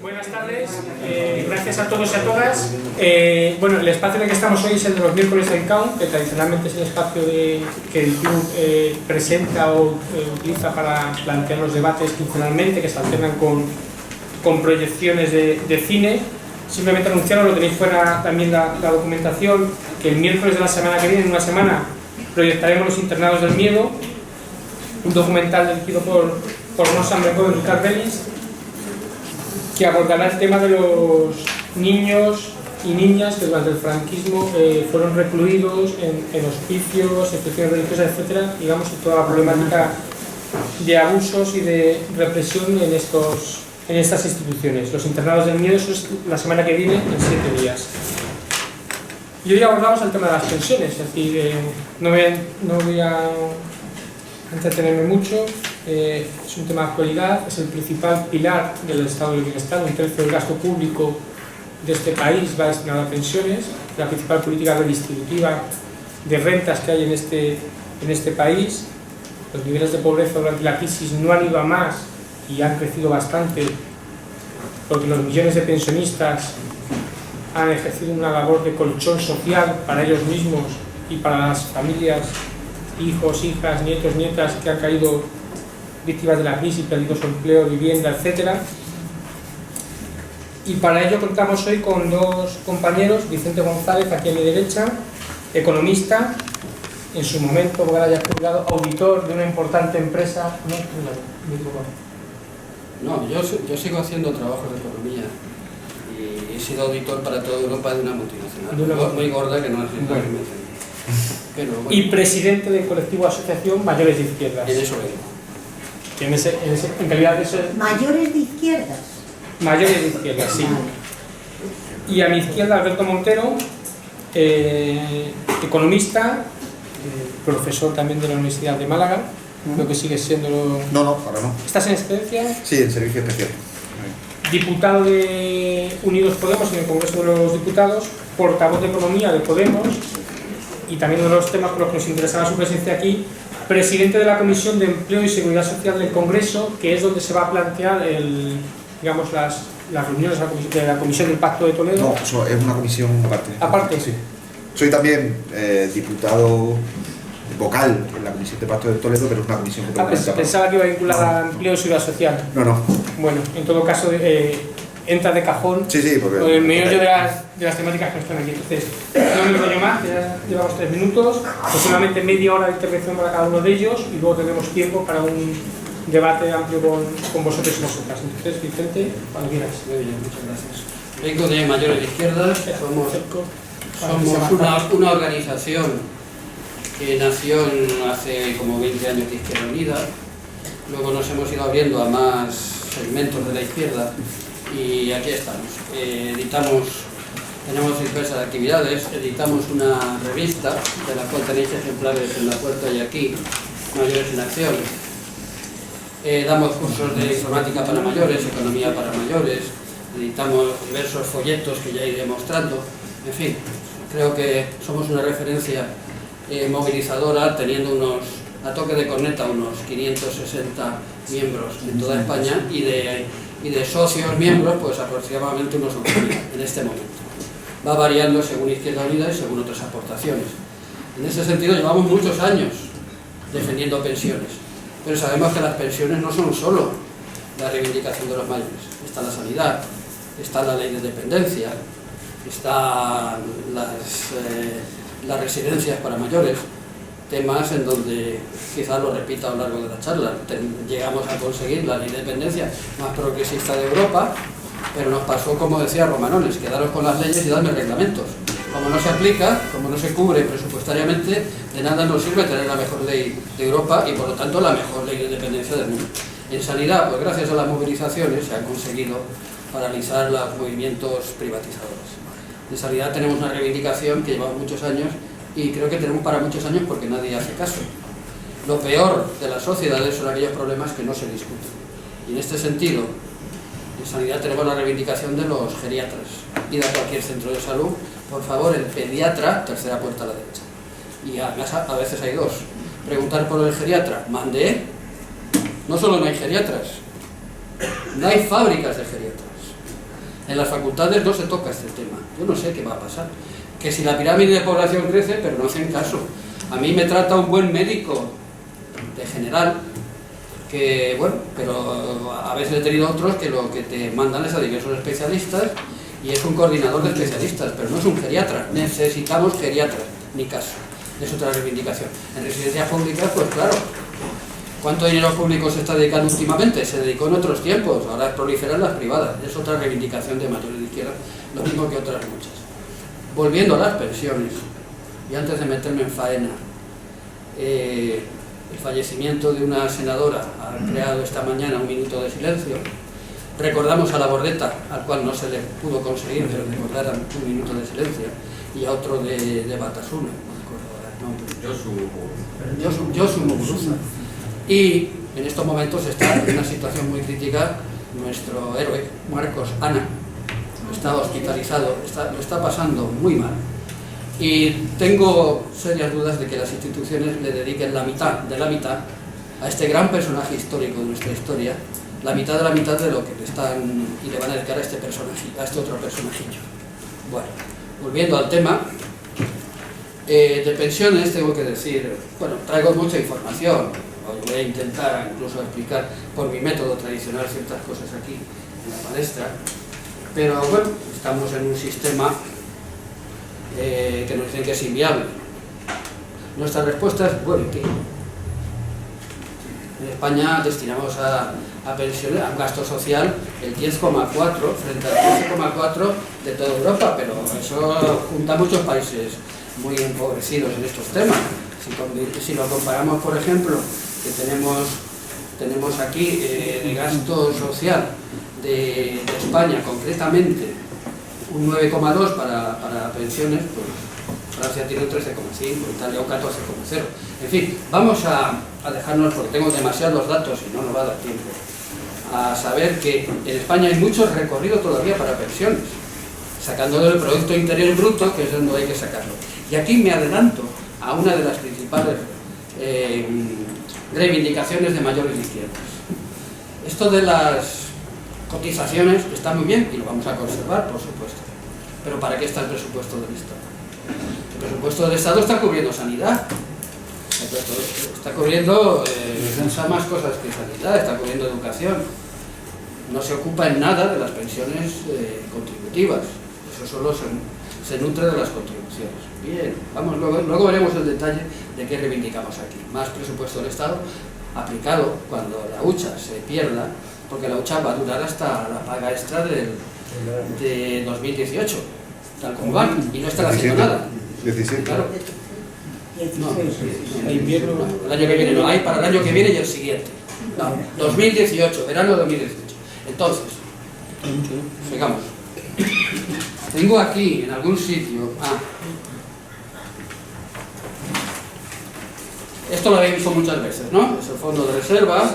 Buenas tardes, gracias a todos y a todas. Bueno, el espacio en el que estamos hoy es el de los miércoles del CAUN, que tradicionalmente es el espacio que el club presenta o utiliza para plantear los debates quincenalmente, que se alternan con proyecciones de cine. Simplemente anunciaros, lo tenéis fuera también la documentación, que el miércoles de la semana que viene, en una semana, proyectaremos Los internados del miedo, un documental dirigido por Rosa Mecó y Ricard Bellis, que abordará el tema de los niños y niñas que durante el franquismo fueron recluidos en hospicios, instituciones religiosas, etcétera, digamos, y toda la problemática de abusos y de represión en estas instituciones. Los internados del miedo, eso es la semana que viene, en 7 días. Y hoy abordamos el tema de las pensiones, es decir, no voy a entretenerme mucho. Es un tema de actualidad, es el principal pilar del estado del bienestar. Un tercio del gasto público de este país va destinado a pensiones, la principal política redistributiva de rentas que hay en este país. Los niveles de pobreza durante la crisis no han ido a más y han crecido bastante, porque los millones de pensionistas han ejercido una labor de colchón social para ellos mismos y para las familias, hijos, hijas, nietos, nietas que han caído víctimas de la crisis, perdido su empleo, vivienda, etc. Y para ello contamos hoy con dos compañeros: Vicente González, aquí a mi derecha, economista, en su momento, porque ahora ya jubilado, auditor de una importante empresa. No, yo sigo haciendo trabajos de economía y he sido auditor para toda Europa de una multinacional, muy gorda que no es mencionar. Pero bueno, y presidente del colectivo Asociación Mayores de Izquierdas. En eso vengo. En calidad de eso, ¿Mayores de izquierdas? Mayores de Izquierdas, sí. Y a mi izquierda Alberto Montero, economista, profesor también de la Universidad de Málaga, lo que sigue siendo... No, ahora no. ¿Estás en excedencia? Sí, en servicio especial. Diputado de Unidos Podemos en el Congreso de los Diputados, portavoz de Economía de Podemos, y también uno de los temas por los que nos interesaba su presencia aquí, presidente de la Comisión de Empleo y Seguridad Social del Congreso, que es donde se va a plantear digamos, las reuniones de la Comisión del Pacto de Toledo. No, eso es una comisión aparte. ¿Aparte? Sí. Soy también diputado vocal en la Comisión de Pacto de Toledo, pero es una comisión completamente Pensaba que iba vinculada a Empleo y Seguridad Social. No. Bueno, en todo caso, entra de cajón. Sí, porque con el meollo de las temáticas que están aquí. Entonces, no me enrollo más, ya llevamos 3 minutos, aproximadamente media hora de intervención para cada uno de ellos, y luego tendremos tiempo para un debate amplio con vosotros y vosotras. Entonces, Vicente, cuando quieras. Muy bien, muchas gracias. Vengo de Mayores de Izquierdas, somos una organización que nació hace como 20 años de Izquierda Unida. Luego nos hemos ido abriendo a más segmentos de la izquierda y aquí estamos. Tenemos diversas actividades, editamos una revista de la cual tenéis ejemplares en la puerta y aquí, Mayores en Acción. Damos cursos de informática para mayores, economía para mayores, editamos diversos folletos que ya iré mostrando. En fin, creo que somos una referencia movilizadora, teniendo a toque de corneta unos 560 miembros en toda España y de socios miembros pues aproximadamente unos 8.000 en este momento. Va variando según Izquierda Unida y según otras aportaciones. En ese sentido llevamos muchos años defendiendo pensiones, pero sabemos que las pensiones no son solo la reivindicación de los mayores. Está la sanidad, está la ley de dependencia, están las residencias para mayores, temas en donde, quizás lo repita a lo largo de la charla, llegamos a conseguir la ley de dependencia más progresista de Europa, pero nos pasó, como decía Romanones, quedaros con las leyes y darme reglamentos. Como no se aplica, como no se cubre presupuestariamente, de nada nos sirve tener la mejor ley de Europa y por lo tanto la mejor ley de dependencia del mundo. En sanidad, pues gracias a las movilizaciones se han conseguido paralizar los movimientos privatizadores. En sanidad tenemos una reivindicación que llevamos muchos años y creo que tenemos para muchos años porque nadie hace caso. Lo peor de las sociedades son aquellos problemas que no se discuten. Y en este sentido, en sanidad tenemos la reivindicación de los geriatras. Id a cualquier centro de salud, por favor, el pediatra, tercera puerta a la derecha. Y además a veces hay dos. Preguntar por el geriatra, no solo no hay geriatras, no hay fábricas de geriatras. En las facultades no se toca este tema. Yo no sé qué va a pasar. Que si la pirámide de población crece, pero no hacen caso. A mí me trata un buen médico de general, que bueno, pero a veces he tenido otros que lo que te mandan es a diversos especialistas y es un coordinador de especialistas, pero no es un geriatra. Necesitamos geriatras, ni caso. Es otra reivindicación. En residencias públicas, pues claro, ¿cuánto dinero público se está dedicando últimamente? Se dedicó en otros tiempos, ahora proliferan las privadas. Es otra reivindicación de mayores de izquierda, lo mismo que otras muchas. Volviendo a las pensiones, y antes de meterme en faena, el fallecimiento de una senadora ha creado esta mañana un minuto de silencio. Recordamos a la Bordeta, al cual no se le pudo conseguir que le recordaran un minuto de silencio, y a otro de Batasuna, no recuerdo el nombre. Josu Muguruza. Y en estos momentos está en una situación muy crítica nuestro héroe, Marcos Ana. Está hospitalizado, lo está pasando muy mal. Y tengo serias dudas de que las instituciones le dediquen la mitad de la mitad a este gran personaje histórico de nuestra historia, la mitad de lo que le están y le van a dedicar a este personaje, a este otro personajillo. Bueno, volviendo al tema de pensiones, tengo que decir, bueno, traigo mucha información, voy a intentar incluso explicar por mi método tradicional ciertas cosas aquí en la palestra, pero bueno, estamos en un sistema que nos dicen que es inviable. Nuestra respuesta es, bueno, ¿qué? En España destinamos a pensiones, a un gasto social, el 10,4 frente al 13,4 de toda Europa, pero eso junta a muchos países muy empobrecidos en estos temas. Si lo comparamos, por ejemplo, que tenemos aquí de gasto social de España, concretamente un 9,2 para pensiones, pues Francia tiene un 13,5, Italia un 14,0. En fin, vamos a dejarnos, porque tengo demasiados datos y no nos va a dar tiempo, a saber que en España hay mucho recorrido todavía para pensiones, sacándolo del Producto Interior Bruto, que es donde hay que sacarlo. Y aquí me adelanto a una de las principales reivindicaciones de mayores izquierdas. Esto de las cotizaciones está muy bien y lo vamos a conservar, por supuesto. Pero ¿para qué está el presupuesto del Estado? El presupuesto del Estado está cubriendo sanidad, está cubriendo más cosas que sanidad, está cubriendo educación. No se ocupa en nada de las pensiones contributivas. Eso solo se nutre de las contribuciones. Bien, vamos, luego veremos el detalle de qué reivindicamos aquí. Más presupuesto del Estado aplicado cuando la hucha se pierda, porque la hucha va a durar hasta la paga extra de 2018, tal como van, y no están haciendo nada. 17. Claro. No, el año que viene no, hay para el año que viene y el siguiente. No, 2018, verano de 2018. Entonces, sigamos. Tengo aquí en algún sitio. Esto lo habéis visto muchas veces, ¿no? Es el fondo de reserva.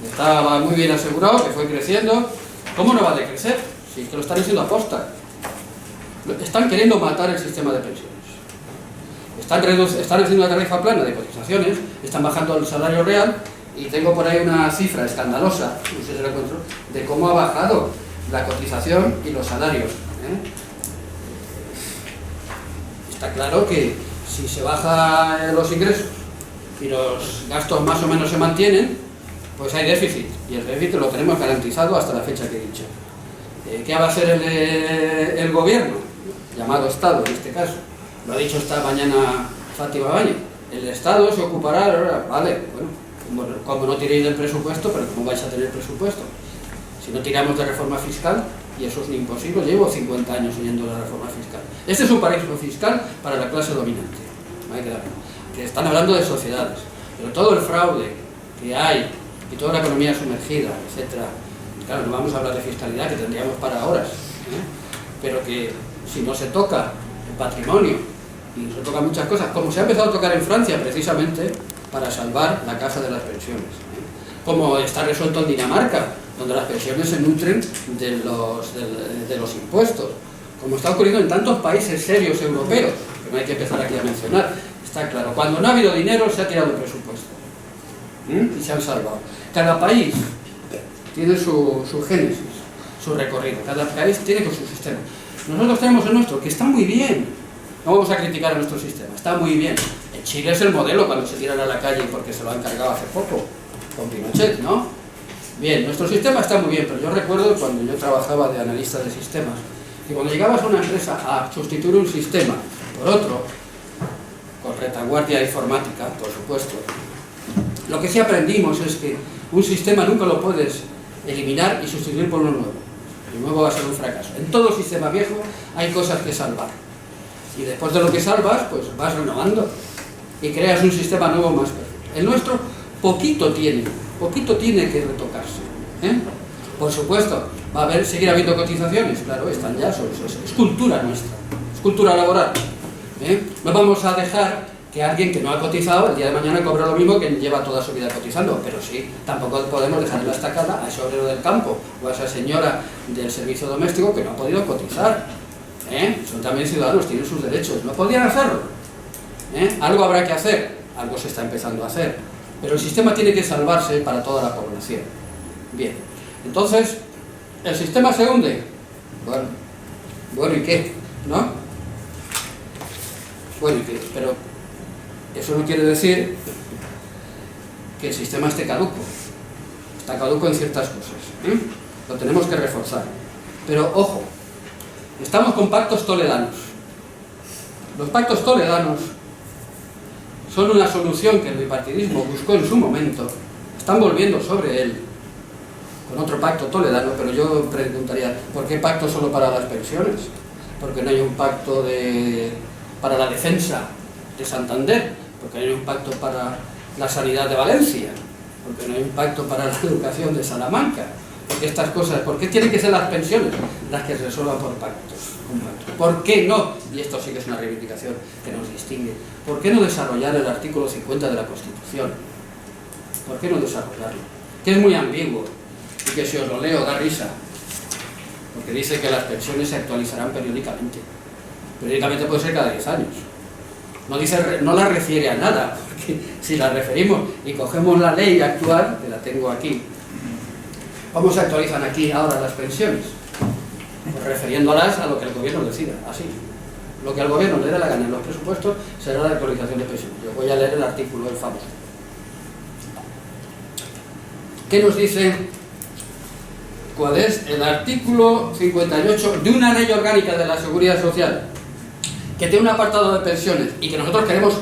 Estaba muy bien asegurado, que fue creciendo. ¿Cómo no va a decrecer? Si es que lo están haciendo a posta. Están queriendo matar el sistema de pensiones. Están haciendo una tarifa plana de cotizaciones, están bajando el salario real, y tengo por ahí una cifra escandalosa, no sé si la encuentro, de cómo ha bajado la cotización y los salarios. Está claro que si se bajan los ingresos y los gastos más o menos se mantienen, pues hay déficit, y el déficit lo tenemos garantizado hasta la fecha que he dicho. ¿Qué va a hacer el gobierno? Llamado Estado en este caso. Lo ha dicho esta mañana Fátima Baño. El Estado se ocupará, vale, bueno, como no tiréis del presupuesto, pero ¿cómo vais a tener presupuesto? Si no tiramos de reforma fiscal, y eso es imposible, llevo 50 años oyendo la reforma fiscal. Este es un paraíso fiscal para la clase dominante. Que están hablando de sociedades, pero todo el fraude que hay, y toda la economía sumergida, etc. Claro, no vamos a hablar de fiscalidad, que tendríamos para horas, pero que si no se toca el patrimonio, y se tocan muchas cosas, como se ha empezado a tocar en Francia precisamente para salvar la caja de las pensiones, como está resuelto en Dinamarca, donde las pensiones se nutren de los impuestos, como está ocurriendo en tantos países serios europeos, que no hay que empezar aquí a mencionar. Está claro, cuando no ha habido dinero se ha tirado el presupuesto y se han salvado. Cada país tiene su génesis, su recorrido, cada país tiene con su sistema. Nosotros tenemos el nuestro, que está muy bien. No vamos a criticar a nuestro sistema, está muy bien. En Chile es el modelo cuando se tiran a la calle porque se lo han cargado hace poco, con Pinochet, ¿no? Bien, nuestro sistema está muy bien, pero yo recuerdo cuando yo trabajaba de analista de sistemas, que cuando llegabas a una empresa a sustituir un sistema por otro, con retaguardia informática, por supuesto, lo que sí aprendimos es que un sistema nunca lo puedes eliminar y sustituir por uno nuevo. El nuevo va a ser un fracaso. En todo sistema viejo hay cosas que salvar. Y después de lo que salvas, pues vas renovando y creas un sistema nuevo más perfecto. El nuestro poquito tiene que retocarse, ¿eh? Por supuesto, va a seguir habiendo cotizaciones, claro, están ya, es cultura nuestra, es cultura laboral, ¿eh? No vamos a dejar que alguien que no ha cotizado el día de mañana cobra lo mismo que lleva toda su vida cotizando, pero sí, tampoco podemos dejar en la estacada a ese obrero del campo o a esa señora del servicio doméstico que no ha podido cotizar, ¿eh? Son también ciudadanos, tienen sus derechos, no podían hacerlo, ¿eh? Algo habrá que hacer, algo se está empezando a hacer, pero el sistema tiene que salvarse para toda la población. Bien, entonces, ¿el sistema se hunde? Bueno, ¿y qué? ¿No? Bueno, ¿y qué? Pero eso no quiere decir que el sistema esté caduco. Está caduco en ciertas cosas, ¿eh? Lo tenemos que reforzar. Pero, ojo, estamos con pactos toledanos. Los pactos toledanos son una solución que el bipartidismo buscó en su momento. Están volviendo sobre él con otro pacto toledano, pero yo preguntaría, ¿por qué pacto solo para las pensiones? ¿Por qué no hay un pacto para la defensa de Santander? ¿Por qué no hay un pacto para la sanidad de Valencia? ¿Por qué no hay un pacto para la educación de Salamanca? ¿Por qué estas cosas? ¿Por qué tienen que ser las pensiones las que se resuelvan por pactos? ¿Por qué no? Y esto sí que es una reivindicación que nos distingue. ¿Por qué no desarrollar el artículo 50 de la Constitución? ¿Por qué no desarrollarlo? Que es muy ambiguo y que si os lo leo da risa, porque dice que las pensiones se actualizarán periódicamente. Periódicamente puede ser cada 10 años. No la refiere a nada, porque si la referimos y cogemos la ley actual, que la tengo aquí, ¿cómo se actualizan aquí ahora las pensiones? Pues refiriéndolas a lo que el gobierno decida, así. Lo que al gobierno le dé la gana en los presupuestos será la actualización de pensiones. Yo voy a leer el artículo, el famoso. ¿Qué nos dice? ¿Cuál es? El artículo 58 de una ley orgánica de la Seguridad Social que tiene un apartado de pensiones y que nosotros queremos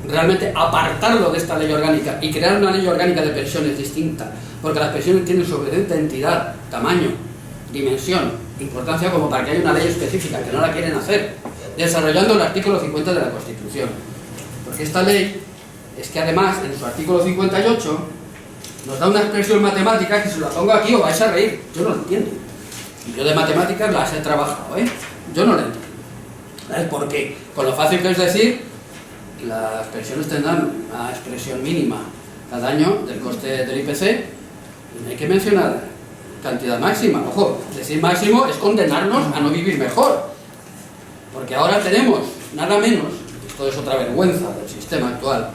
realmente apartarlo de esta ley orgánica y crear una ley orgánica de pensiones distinta, porque las pensiones tienen suficiente entidad, tamaño, dimensión, importancia como para que haya una ley específica, que no la quieren hacer, desarrollando el artículo 50 de la Constitución. Porque esta ley es que además en su artículo 58 nos da una expresión matemática que si la pongo aquí os vais a reír, yo no lo entiendo. Y yo de matemáticas las he trabajado, ¿eh? Yo no lo entiendo. ¿Sabes por qué? Con lo fácil que es decir, las pensiones tendrán una expresión mínima cada año del coste del IPC, y no hay que mencionar cantidad máxima. Ojo, decir máximo es condenarnos a no vivir mejor, porque ahora tenemos nada menos, esto es otra vergüenza del sistema actual,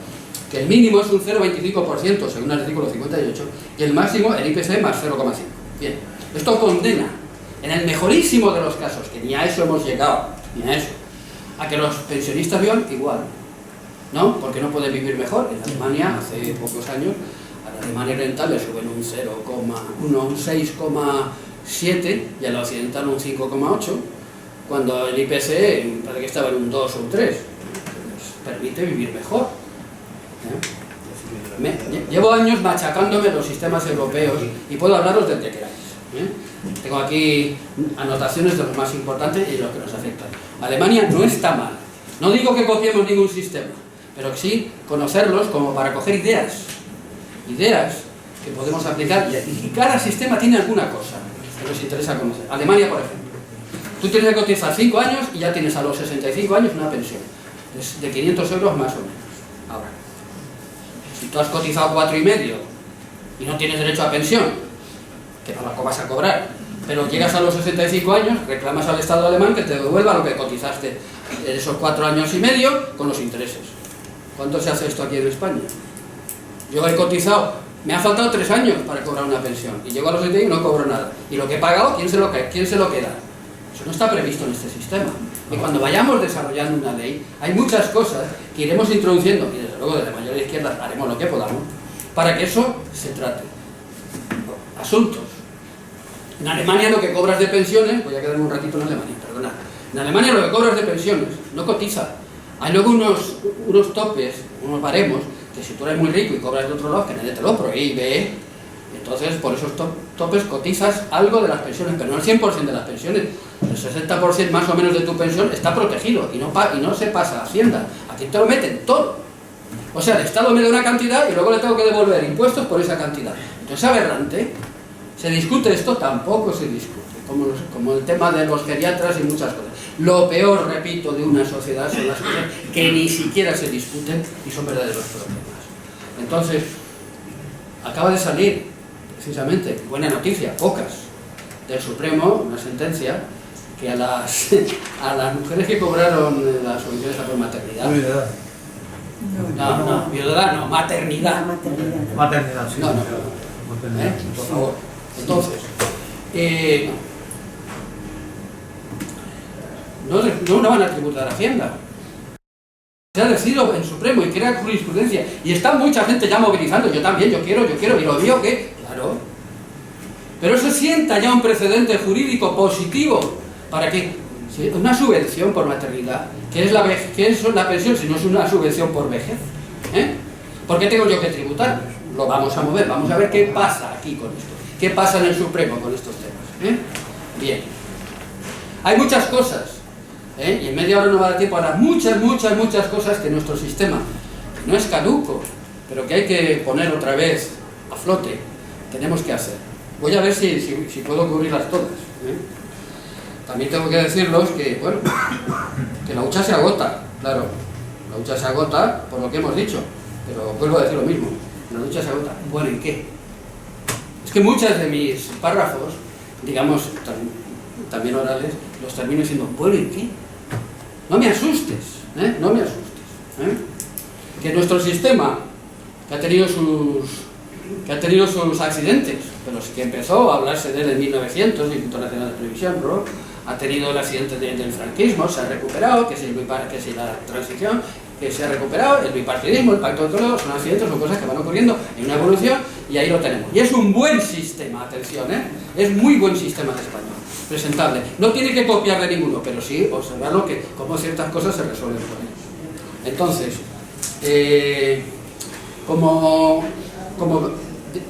que el mínimo es un 0,25% según el artículo 58 y el máximo el IPC más 0,5. Bien, esto condena, en el mejorísimo de los casos, que ni a eso hemos llegado, ni a eso, a que los pensionistas vivan igual, ¿no? Porque no pueden vivir mejor. En Alemania, hace pocos años, a la Alemania oriental le suben un 0,1, un 6,7 y a la occidental un 5,8, cuando el IPC parece que estaba en un 2 o un 3. Les permite vivir mejor. Llevo años machacándome los sistemas europeos y puedo hablaros del que queráis. Tengo aquí anotaciones de los más importantes y de los que nos afectan. Alemania no está mal. No digo que copiemos ningún sistema, pero sí conocerlos como para coger ideas que podemos aplicar, y cada sistema tiene alguna cosa que nos interesa conocer. Alemania, por ejemplo, tú tienes que cotizar 5 años y ya tienes a los 65 años una pensión de 500 euros más o menos. Ahora, si tú has cotizado 4,5 y no tienes derecho a pensión, que no la vas a cobrar, pero llegas a los 65 años, reclamas al Estado alemán que te devuelva lo que cotizaste en esos 4 años y medio con los intereses. ¿Cuánto se hace esto aquí en España? Yo he cotizado Me han faltado 3 años para cobrar una pensión y llego a los 70 y no cobro nada. Y lo que he pagado, ¿quién se lo queda? Eso no está previsto en este sistema. Y cuando vayamos desarrollando una ley, hay muchas cosas que iremos introduciendo, y desde luego desde la mayoría izquierda haremos lo que podamos, para que eso se trate. Asuntos. En Alemania lo que cobras de pensiones, voy a quedarme un ratito en Alemania, perdonad. En Alemania lo que cobras de pensiones no cotiza. Hay luego unos topes, unos baremos, que si tú eres muy rico y cobras de otro lado, que nadie te lo prohíbe, entonces por esos topes cotizas algo de las pensiones, pero no el 100% de las pensiones. El 60% más o menos de tu pensión está protegido y no se pasa a Hacienda. Aquí te lo meten todo. O sea, el Estado me da una cantidad y luego le tengo que devolver impuestos por esa cantidad. Entonces es aberrante. ¿Se discute esto? Tampoco se discute. Como el tema de los geriatras y muchas cosas. Lo peor, repito, de una sociedad son las cosas que ni siquiera se discuten y son verdaderos problemas. Entonces, acaba de salir, precisamente, buena noticia, pocas, del Supremo, una sentencia que a las mujeres que cobraron las subvenciones por maternidad. No, viudedad no, maternidad. Maternidad, sí. No. Por favor. Entonces, no van a tributar a Hacienda. Se ha decidido en Supremo y crea jurisprudencia. Y está mucha gente ya movilizando. Yo también, yo quiero. Y lo veo que, claro. Pero eso sienta ya un precedente jurídico positivo para que una subvención por maternidad, ¿qué es la pensión si no es una subvención por vejez? ¿Por qué tengo yo que tributar? Lo vamos a mover, vamos a ver qué pasa aquí con esto. ¿Qué pasa en el Supremo con estos temas? Bien. Hay muchas cosas, y en media hora no va a dar tiempo a hablar muchas cosas que nuestro sistema no es caduco, pero que hay que poner otra vez a flote, tenemos que hacer. Voy a ver si puedo cubrirlas todas. También tengo que decirlos que, bueno, que la hucha se agota, claro, la hucha se agota por lo que hemos dicho, pero vuelvo a decir lo mismo, la hucha se agota. Bueno, ¿en qué? Es que muchas de mis párrafos, digamos, también orales, los termino diciendo, bueno, ¿en qué? No me asustes, no me asustes. Que nuestro sistema, que ha tenido sus accidentes, pero sí que empezó a hablarse de él en 1900, el Instituto Nacional de Previsión, ¿no? Ha tenido el accidente del franquismo, se ha recuperado, que si la transición, que se ha recuperado, el bipartidismo, el Pacto de Toledo, son accidentes, son cosas que van ocurriendo en una evolución y ahí lo tenemos. Y es un buen sistema, atención, es muy buen sistema de español, presentable. No tiene que copiar de ninguno, pero sí observarlo que cómo ciertas cosas se resuelven con él. Entonces,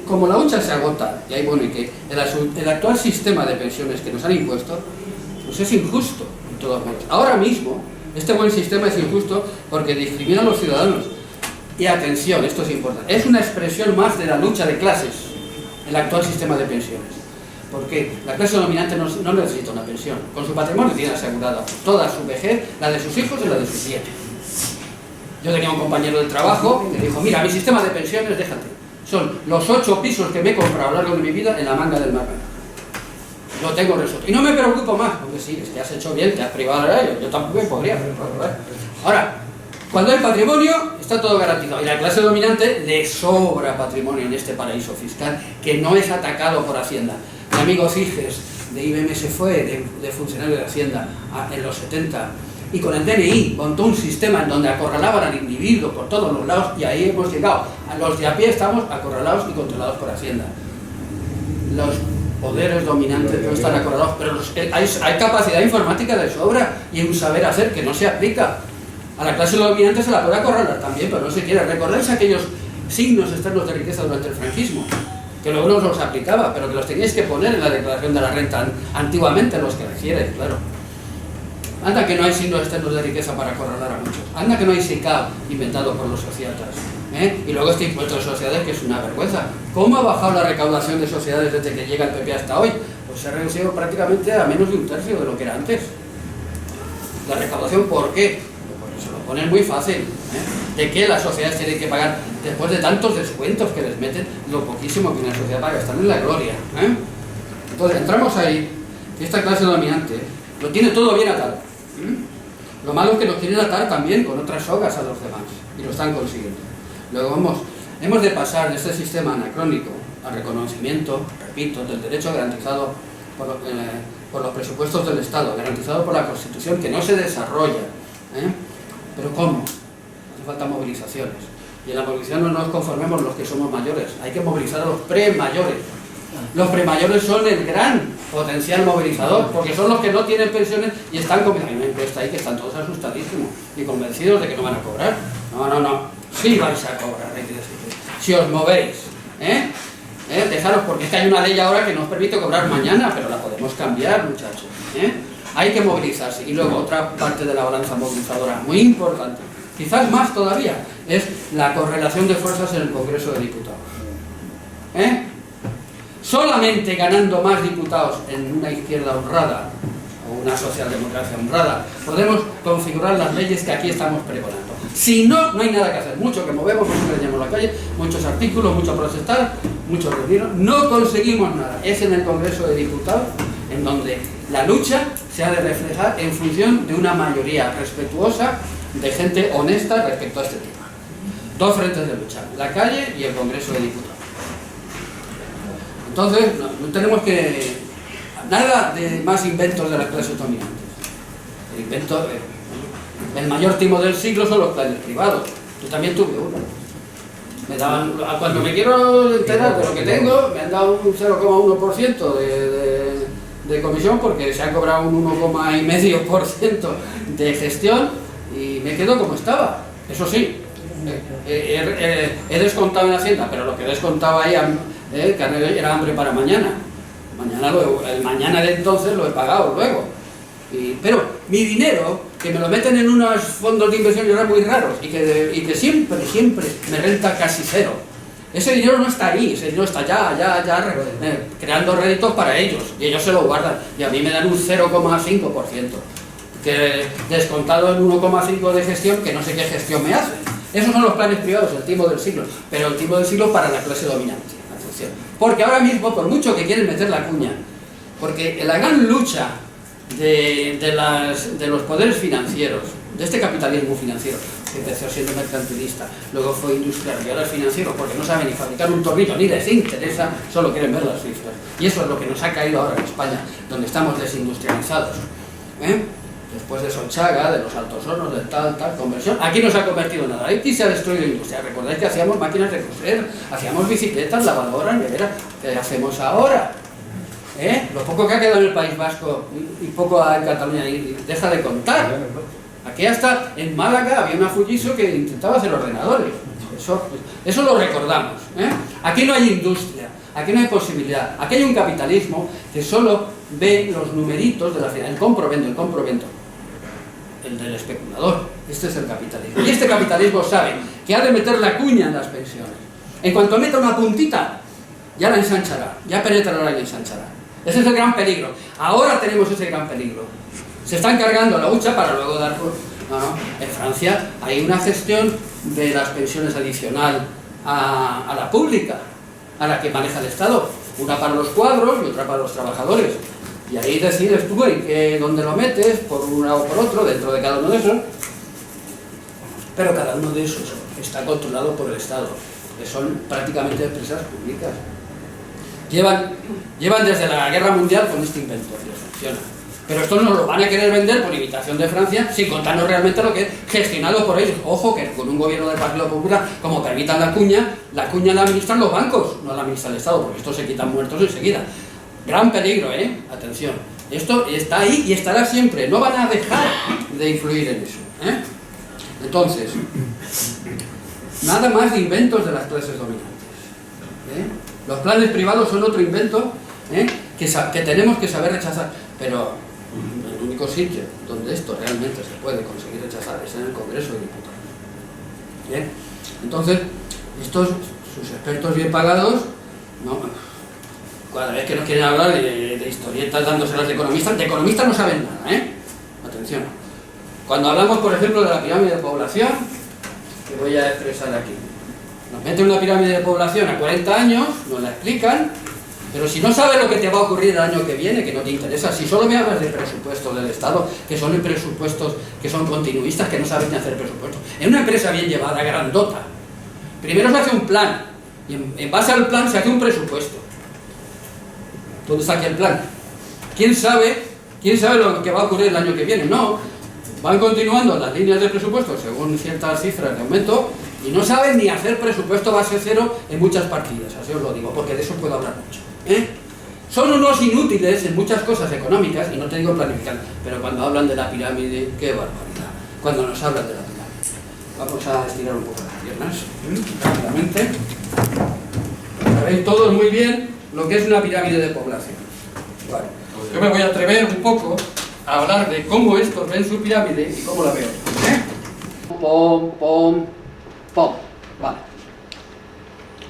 como la hucha se agota, y hay bueno y que el actual sistema de pensiones que nos han impuesto, pues es injusto en todos modos. Ahora mismo, este buen sistema es injusto porque discrimina a los ciudadanos. Y atención, esto es importante, es una expresión más de la lucha de clases, el actual sistema de pensiones. Porque la clase dominante no necesita una pensión, con su patrimonio tiene asegurada toda su vejez, la de sus hijos y la de sus nietos. Yo tenía un compañero de trabajo que dijo, mira, mi sistema de pensiones, déjate, son los 8 pisos que me he comprado a lo largo de mi vida en la manga del mar. Lo tengo resuelto. Y no me preocupo más, porque sí, es que has hecho bien, te has privado de ello, yo tampoco me podría. Ahora, cuando hay patrimonio, está todo garantizado. Y la clase dominante le sobra patrimonio en este paraíso fiscal, que no es atacado por Hacienda. Mi amigo Ciges, de IBM, se fue de funcionario de Hacienda en los 70, y con el DNI montó un sistema en donde acorralaban al individuo por todos los lados, y ahí hemos llegado. A los de a pie estamos acorralados y controlados por Hacienda. Los poderes dominantes no están acorralados, pero hay capacidad informática de sobra y un saber hacer que no se aplica. A la clase dominante se la puede acorralar también, pero no se quiere. ¿Recordáis aquellos signos externos de riqueza durante el franquismo? Que luego no los aplicaba, pero que los teníais que poner en la declaración de la renta antiguamente, los que requieren, claro. Anda que no hay signos externos de riqueza para acorralar a muchos. Anda que no hay SICAV inventado por los sociatas. Y luego este impuesto de sociedades, que es una vergüenza. ¿Cómo ha bajado la recaudación de sociedades desde que llega el PP hasta hoy? Pues se ha reducido prácticamente a menos de un tercio de lo que era antes. La recaudación, ¿por qué? Porque se lo ponen muy fácil. ¿De qué las sociedades tienen que pagar después de tantos descuentos que les meten? Lo poquísimo que una sociedad paga, están en la gloria. Entonces entramos ahí, que esta clase dominante lo tiene todo bien atado. Lo malo es que nos quieren atar también con otras sogas a los demás, y lo están consiguiendo. Luego vamos hemos de pasar de este sistema anacrónico al reconocimiento, repito, del derecho garantizado por los presupuestos del Estado, garantizado por la Constitución, que no se desarrolla. ¿Pero cómo? Hace falta movilizaciones. Y en la movilización no nos conformemos los que somos mayores, hay que movilizar a los premayores. Los premayores son el gran potencial movilizador, porque son los que no tienen pensiones y están con una encuesta ahí que están todos asustadísimos y convencidos de que no van a cobrar. No, sí vais a cobrar, hay que decirlo. Si os movéis, dejaros, porque es que hay una ley ahora que nos permite cobrar mañana, pero la podemos cambiar, muchachos. Hay que movilizarse. Y luego otra parte de la balanza movilizadora muy importante, quizás más todavía, es la correlación de fuerzas en el Congreso de Diputados. Solamente ganando más diputados en una izquierda honrada o una socialdemocracia honrada podemos configurar las leyes que aquí estamos pregonando. Si no, no hay nada que hacer. Mucho que movemos, mucho que leñamos la calle, muchos artículos, mucho protestar, mucho reunirnos, no conseguimos nada. Es en el Congreso de Diputados en donde la lucha se ha de reflejar en función de una mayoría respetuosa de gente honesta respecto a este tema. Dos frentes de lucha, la calle y el Congreso de Diputados. Entonces, no tenemos que... Nada de más inventos de las clases dominantes. El mayor timo del siglo son los planes privados. Yo también tuve uno. Me daban, cuando me quiero enterar de lo que tengo, me han dado un 0,1% de comisión porque se ha cobrado un 1,5% de gestión y me quedo como estaba. Eso sí, he descontado en Hacienda, pero lo que he descontado ahí que era hambre para mañana. El mañana de entonces lo he pagado luego. Pero mi dinero, que me lo meten en unos fondos de inversión y eran muy raros y que siempre me renta casi cero. Ese dinero no está ahí, ese dinero está ya creando réditos para ellos y ellos se lo guardan y a mí me dan un 0,5%, que descontado en 1,5% de gestión, que no sé qué gestión me hacen. Esos son los planes privados, el timo del siglo, pero el timo del siglo para la clase dominante. Atención. Porque ahora mismo, por mucho que quieren meter la cuña, porque la gran lucha de los poderes financieros, de este capitalismo financiero, que empezó siendo mercantilista, luego fue industrial y ahora es financiero, porque no saben ni fabricar un tornillo, ni les interesa, solo quieren ver las cifras. Y eso es lo que nos ha caído ahora en España, donde estamos desindustrializados. Después de Solchaga, de los altos hornos, de tal, conversión, aquí no se ha convertido en nada, aquí se ha destruido la industria. Recordáis que hacíamos máquinas de coser, hacíamos bicicletas, lavadoras, neveras. ¿Qué hacemos ahora? Lo poco que ha quedado en el País Vasco y poco en Cataluña, y deja de contar. Aquí hasta en Málaga había una Fujitsu que intentaba hacer ordenadores. Eso lo recordamos. Aquí no hay industria, aquí no hay posibilidad, aquí hay un capitalismo que solo ve los numeritos de la final, el comprovento, el del especulador. Este es el capitalismo. Y este capitalismo sabe que ha de meter la cuña en las pensiones. En cuanto meta una puntita, ya la ensanchará, ya penetrará y la ensanchará. Ese es el gran peligro. Ahora tenemos ese gran peligro. Se están cargando la hucha para luego dar por... No. En Francia hay una gestión de las pensiones adicional a la pública, a la que maneja el Estado. Una para los cuadros y otra para los trabajadores. Y ahí decides tú dónde lo metes, por un lado o por otro, dentro de cada uno de esos. Pero cada uno de esos está controlado por el Estado, que son prácticamente empresas públicas. Llevan desde la Guerra Mundial con este invento, que funciona. Pero esto nos lo van a querer vender por imitación de Francia, sin contarnos realmente lo que es gestionado por ellos. Ojo, que con un gobierno del Partido Popular, como permitan la cuña la administran los bancos, no la administra el Estado, porque estos se quitan muertos enseguida. Gran peligro, atención. Esto está ahí y estará siempre, no van a dejar de influir en eso. Entonces, nada más de inventos de las clases dominantes. Los planes privados son otro invento que tenemos que saber rechazar, pero el único sitio donde esto realmente se puede conseguir rechazar es en el Congreso de Diputados. Entonces, sus expertos bien pagados, cada vez que nos quieren hablar de historietas dándoselas de economistas no saben nada, atención. Cuando hablamos, por ejemplo, de la pirámide de población, que voy a expresar aquí, nos meten una pirámide de población a 40 años, nos la explican, pero si no sabes lo que te va a ocurrir el año que viene, que no te interesa, si solo me hablas de presupuestos del Estado, que son presupuestos que son continuistas, que no sabes ni hacer presupuestos, en una empresa bien llevada, grandota, Primero se hace un plan, y en base al plan se hace un presupuesto. ¿Dónde está aquí el plan? ¿Quién sabe lo que va a ocurrir el año que viene? No, van continuando las líneas de presupuesto según ciertas cifras de aumento y no saben ni hacer presupuesto base cero en muchas partidas, así os lo digo, porque de eso puedo hablar mucho, ¿eh? Son unos inútiles en muchas cosas económicas, y no te digo planificar, pero cuando hablan de la pirámide, qué barbaridad, cuando nos hablan de la pirámide. Vamos a estirar un poco las piernas, rápidamente. Sabéis todos muy bien lo que es una pirámide de población. Vale. Yo me voy a atrever un poco a hablar de cómo estos ven su pirámide y cómo la veo. Pom, pom, pom. Vale.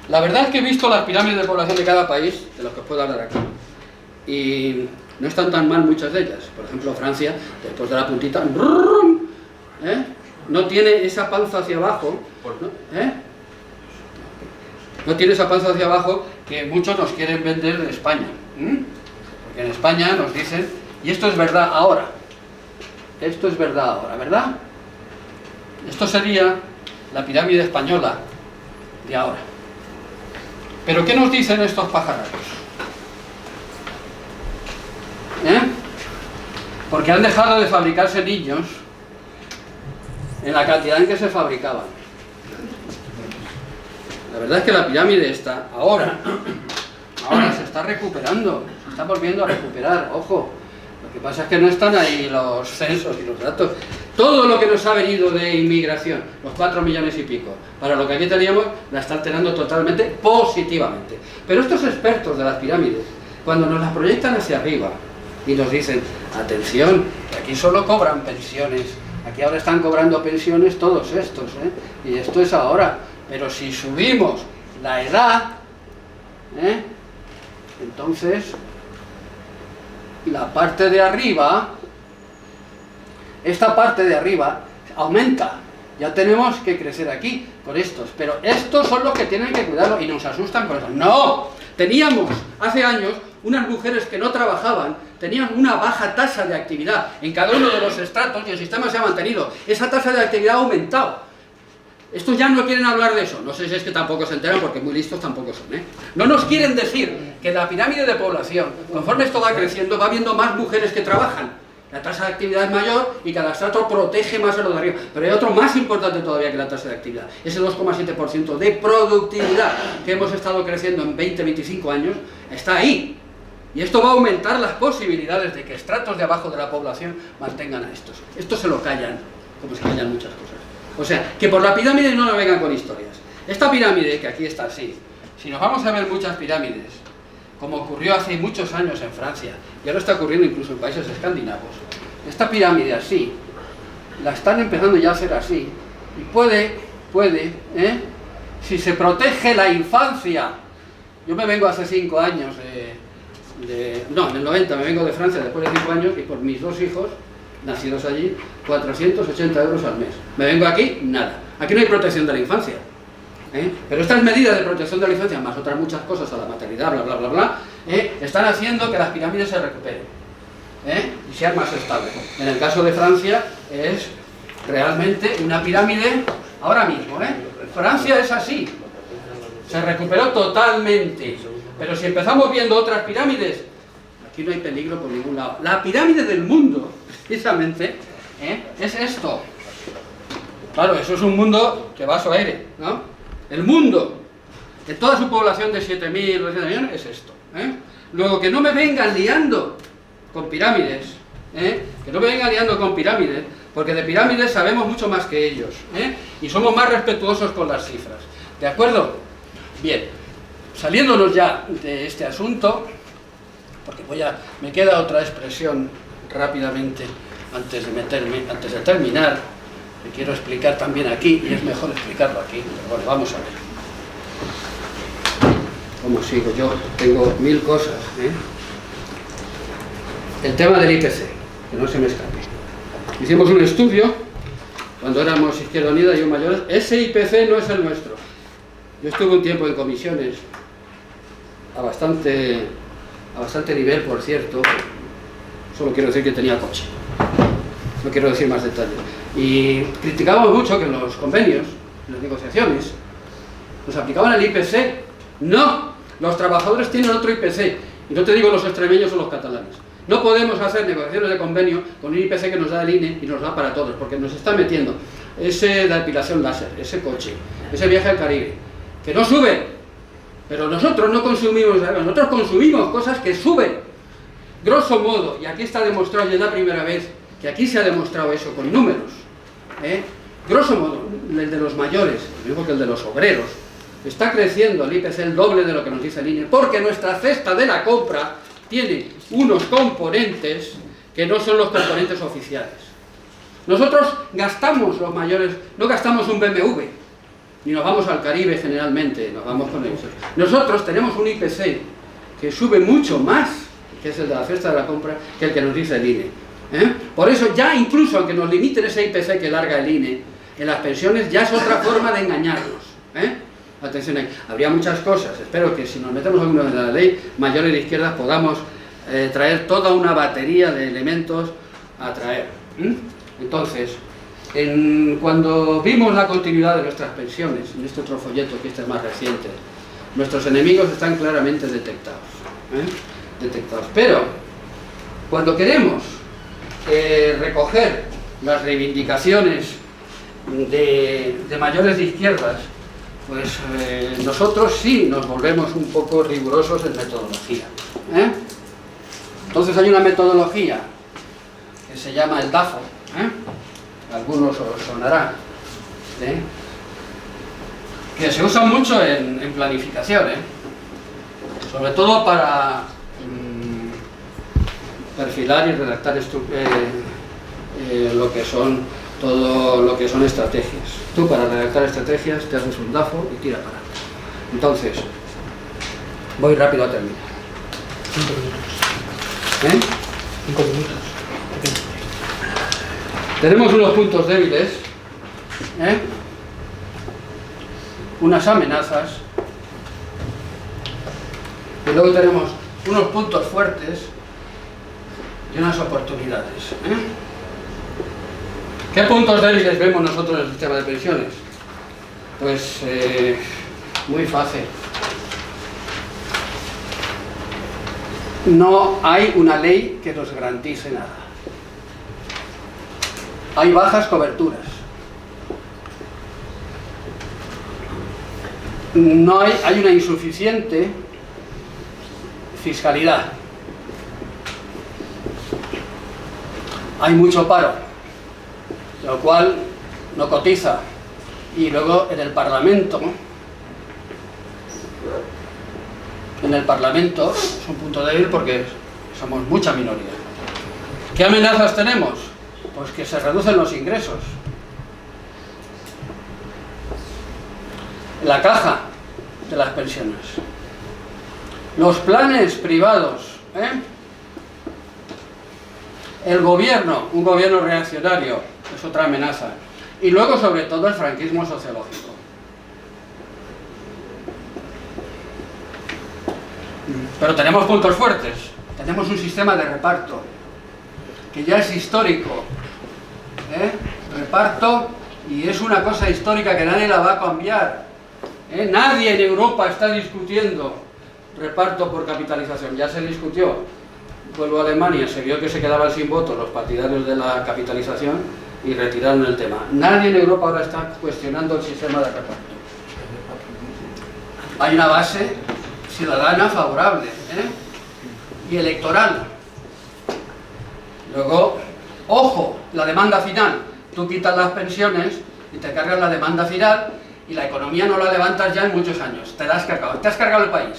La verdad es que he visto las pirámides de población de cada país, de los que os puedo hablar aquí, y no están tan mal muchas de ellas. Por ejemplo, Francia, después de la puntita, no tiene esa panza hacia abajo, no tiene esa panza hacia abajo que muchos nos quieren vender de España. Porque en España nos dicen, y esto es verdad ahora, ¿verdad? Esto sería la pirámide española de ahora. Pero ¿qué nos dicen estos pajarraros? Porque han dejado de fabricarse niños en la cantidad en que se fabricaban. La verdad es que la pirámide esta, ahora se está recuperando, se está volviendo a recuperar, ojo. Lo que pasa es que no están ahí los censos y los datos. Todo lo que nos ha venido de inmigración, los 4 millones y pico, para lo que aquí teníamos, la está alterando totalmente positivamente. Pero estos expertos de las pirámides, cuando nos las proyectan hacia arriba y nos dicen, atención, que aquí solo cobran pensiones, aquí ahora están cobrando pensiones todos estos, y esto es ahora, pero si subimos la edad, entonces la parte de arriba, esta parte de arriba aumenta. Ya tenemos que crecer aquí con estos, pero estos son los que tienen que cuidarlo y nos asustan con eso. ¡No! Teníamos hace años unas mujeres que no trabajaban, tenían una baja tasa de actividad en cada uno de los estratos y el sistema se ha mantenido. Esa tasa de actividad ha aumentado. Estos ya no quieren hablar de eso, no sé si es que tampoco se enteran porque muy listos tampoco son, No nos quieren decir que la pirámide de población, conforme esto va creciendo, va habiendo más mujeres que trabajan. La tasa de actividad es mayor y cada estrato protege más a lo de arriba. Pero hay otro más importante todavía que la tasa de actividad. Ese 2,7% de productividad que hemos estado creciendo en 20-25 años, está ahí. Y esto va a aumentar las posibilidades de que estratos de abajo de la población mantengan a estos. Estos se lo callan, como se callan muchas cosas. O sea, que por la pirámide no nos vengan con historias. Esta pirámide, que aquí está así, si nos vamos a ver muchas pirámides, como ocurrió hace muchos años en Francia, y ahora está ocurriendo incluso en países escandinavos, esta pirámide así, la están empezando ya a hacer así, y puede, si se protege la infancia. Yo me vengo hace 5 años en el 90 me vengo de Francia después de 5 años, y por mis 2 hijos, nacidos allí, 480 euros al mes. Me vengo aquí, nada. Aquí no hay protección de la infancia. Pero estas medidas de protección de la infancia, más otras muchas cosas, a la maternidad, bla, bla, bla, bla, están haciendo que las pirámides se recuperen y sean más estables. En el caso de Francia, es realmente una pirámide, ahora mismo, Francia es así. Se recuperó totalmente. Pero si empezamos viendo otras pirámides, aquí no hay peligro por ningún lado. La pirámide del mundo, precisamente, es esto. Claro, eso es un mundo que va a su aire, ¿no? El mundo, de toda su población de 7.000 o 7 millones, es esto. Luego, que no me vengan liando con pirámides, que no me vengan liando con pirámides, porque de pirámides sabemos mucho más que ellos, y somos más respetuosos con las cifras. ¿De acuerdo? Bien, saliéndonos ya de este asunto, porque me queda otra expresión rápidamente antes de terminar, que quiero explicar también aquí, y es mejor explicarlo aquí, pero bueno, vamos a ver. ¿Cómo sigo? Yo tengo 1000 cosas, El tema del IPC, que no se me escape. Hicimos un estudio, cuando éramos Izquierda Unida y yo mayores, ese IPC no es el nuestro. Yo estuve un tiempo en comisiones, a bastante nivel, por cierto, solo quiero decir que tenía coche, no quiero decir más detalles. Y criticábamos mucho que en los convenios, en las negociaciones, ¿Nos aplicaban el IPC? No, los trabajadores tienen otro IPC, y no te digo los extremeños o los catalanes. No podemos hacer negociaciones de convenio con un IPC que nos da el INE y nos da para todos, porque nos está metiendo ese de depilación láser, ese coche, ese viaje al Caribe, que no sube, pero nosotros no consumimos, nosotros consumimos cosas que suben. Grosso modo, y aquí está demostrado, y es la primera vez que aquí se ha demostrado eso con números, grosso modo, el de los mayores, lo mismo que el de los obreros, está creciendo el IPC el doble de lo que nos dice el INE, porque nuestra cesta de la compra tiene unos componentes que no son los componentes oficiales. Nosotros gastamos, los mayores, no gastamos un BMW, ni nos vamos al Caribe generalmente, nos vamos con ellos. Nosotros tenemos un IPC que sube mucho más, que es el de la cesta de la compra, que el que nos dice el INE. Por eso ya incluso aunque nos limiten ese IPC que larga el INE, en las pensiones ya es otra forma de engañarnos. Atención ahí. Habría muchas cosas, espero que si nos metemos alguna vez en la ley, mayores de izquierdas podamos traer toda una batería de elementos a traer. Entonces, cuando vimos la continuidad de nuestras pensiones, en este otro folleto que este es más reciente, nuestros enemigos están claramente detectados. Pero, cuando queremos recoger las reivindicaciones de mayores de izquierdas, pues nosotros sí nos volvemos un poco rigurosos en metodología. Entonces hay una metodología que se llama el DAFO, algunos os sonará, que se usa mucho en planificación, sobre todo para perfilar y redactar todo lo que son estrategias. Tú para redactar estrategias te haces un DAFO y tira para adelante. Entonces, voy rápido a terminar. 5 minutos. 5 minutos. Tenemos unos puntos débiles, unas amenazas, y luego tenemos unos puntos fuertes y unas oportunidades. ¿Qué puntos débiles vemos nosotros en el sistema de pensiones? Pues muy fácil. No hay una ley que nos garantice nada. Hay bajas coberturas. No hay una insuficiente fiscalidad. Hay mucho paro, lo cual no cotiza. Y luego en el Parlamento es un punto débil porque somos mucha minoría. ¿Qué amenazas tenemos? Pues que se reducen los ingresos. La caja de las pensiones. Los planes privados, el gobierno, un gobierno reaccionario, es otra amenaza. Y luego, sobre todo, el franquismo sociológico. Pero tenemos puntos fuertes. Tenemos un sistema de reparto, que ya es histórico. Reparto, y es una cosa histórica que nadie la va a cambiar. Nadie en Europa está discutiendo reparto por capitalización. Ya se discutió. Vuelvo a Alemania, se vio que se quedaban sin votos los partidarios de la capitalización y retiraron el tema. Nadie en Europa ahora está cuestionando el sistema de reparto. Hay una base ciudadana favorable y electoral. Luego, ojo, la demanda final. Tú quitas las pensiones y te cargas la demanda final y la economía no la levantas ya en muchos años. Te la has cargado. Te has cargado el país,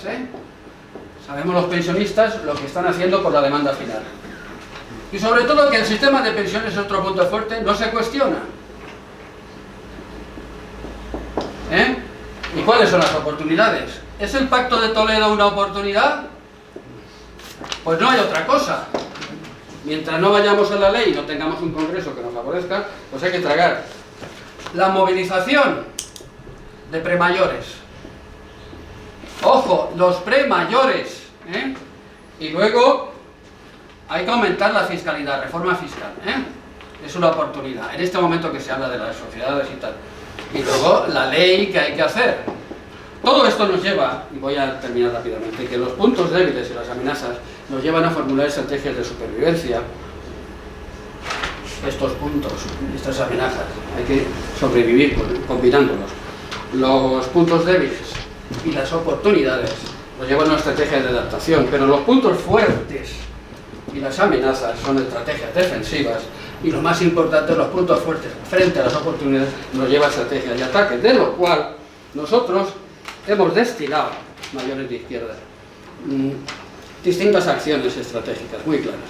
Sabemos los pensionistas lo que están haciendo por la demanda final. Y sobre todo que el sistema de pensiones es otro punto fuerte, no se cuestiona. ¿Y cuáles son las oportunidades? ¿Es el Pacto de Toledo una oportunidad? Pues no hay otra cosa. Mientras no vayamos a la ley y no tengamos un congreso que nos favorezca, pues hay que tragar. La movilización de premayores. Ojo, los premayores. Y luego hay que aumentar la fiscalidad, reforma fiscal. Es una oportunidad. En este momento que se habla de las sociedades y tal. Y luego la ley que hay que hacer. Todo esto nos lleva, y voy a terminar rápidamente, que los puntos débiles y las amenazas nos llevan a formular estrategias de supervivencia. Estos puntos, estas amenazas, hay que sobrevivir combinándolos. Los puntos débiles y las oportunidades nos llevan a una estrategia de adaptación, pero los puntos fuertes y las amenazas son estrategias defensivas, y lo más importante, los puntos fuertes frente a las oportunidades nos lleva a estrategias de ataque, de lo cual nosotros hemos destilado, mayores de izquierda, distintas acciones estratégicas muy claras.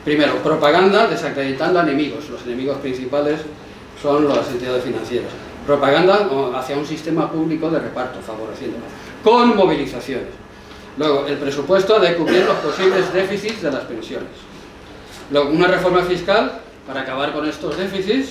Primero, propaganda desacreditando a enemigos. Los enemigos principales son las entidades financieras. Propaganda hacia un sistema público de reparto, favoreciéndolo, con movilizaciones. Luego, el presupuesto de cubrir los posibles déficits de las pensiones. Luego, una reforma fiscal para acabar con estos déficits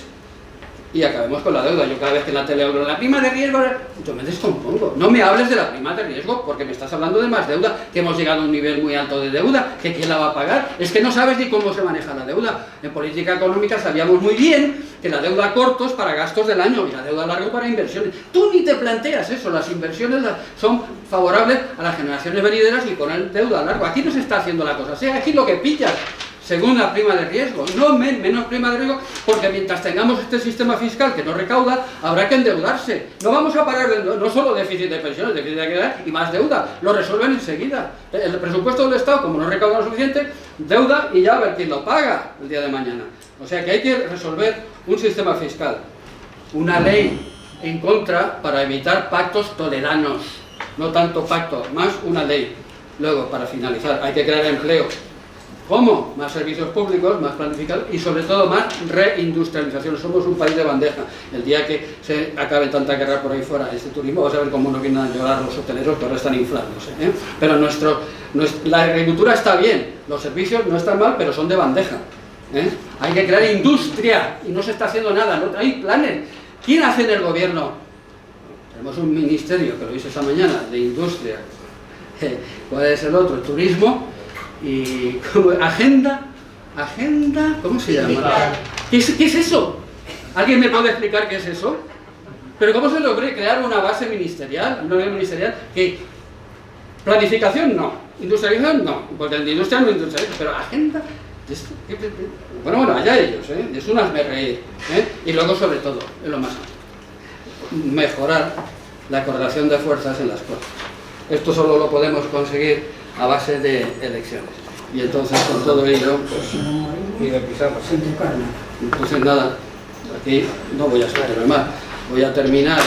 y acabemos con la deuda. Yo cada vez que en la tele hablo de la prima de riesgo, yo me descompongo. No me hables de la prima de riesgo porque me estás hablando de más deuda, que hemos llegado a un nivel muy alto de deuda, que quién la va a pagar. Es que no sabes ni cómo se maneja la deuda. En política económica sabíamos muy bien que la deuda a corto es para gastos del año y la deuda a largo para inversiones. Tú ni te planteas eso, las inversiones son favorables a las generaciones venideras y poner deuda a largo. Aquí no se está haciendo la cosa, o sea, aquí lo que pillas según la prima de riesgo, no menos prima de riesgo, porque mientras tengamos este sistema fiscal que no recauda, habrá que endeudarse. No vamos a parar de no solo déficit de pensiones, déficit de actividad y más deuda, lo resuelven enseguida. El presupuesto del Estado, como no recauda lo suficiente, deuda y ya a ver quién lo paga el día de mañana. O sea que hay que resolver un sistema fiscal, una ley en contra para evitar pactos toleranos, no tanto pacto, más una ley. Luego, para finalizar, hay que crear empleo. ¿Cómo? Más servicios públicos, más planificados y sobre todo más reindustrialización. Somos un país de bandeja. El día que se acabe tanta guerra por ahí fuera, este turismo, vas a ver cómo no vienen a llorar los hoteleros que ahora están inflándose, ¿eh? Pero la agricultura está bien, los servicios no están mal, pero son de bandeja, ¿eh? Hay que crear industria y no se está haciendo nada, no hay planes. ¿Quién hace en el gobierno? Tenemos un ministerio, que lo hice esta mañana, de industria. ¿Cuál es el otro? El turismo. Y agenda, ¿cómo se llama? ¿Qué es eso? ¿Alguien me puede explicar qué es eso? Pero ¿cómo se logra crear una base ministerial? Una base ministerial que planificación no, industrialización no, porque en industria no industrializa, pero agenda, bueno, allá ellos, ¿eh? Es un hazmerreír, ¿eh? Y luego sobre todo, es lo más mejorar la correlación de fuerzas en las Cortes. Esto solo lo podemos conseguir a base de elecciones. Y entonces con todo ello, pues, entonces nada, aquí no voy a extenderme más. Voy a terminar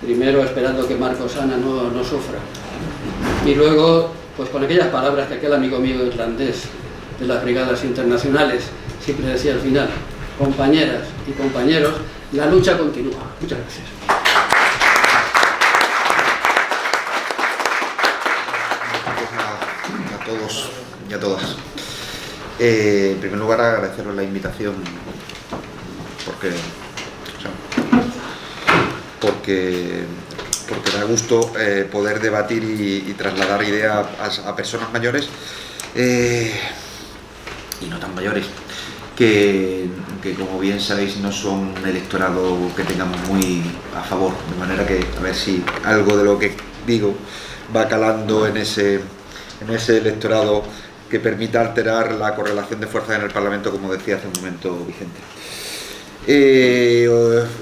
primero esperando que Marcos Ana no sufra. Y luego, pues con aquellas palabras que aquel amigo mío irlandés de las brigadas internacionales siempre decía al final: compañeras y compañeros, la lucha continúa. Muchas gracias. A todos y a todas. En primer lugar, agradeceros la invitación porque da gusto poder debatir y trasladar ideas a personas mayores y no tan mayores, que como bien sabéis no son un electorado que tengamos muy a favor, de manera que a ver si algo de lo que digo va calando en ese electorado que permita alterar la correlación de fuerzas en el Parlamento, como decía hace un momento Vicente.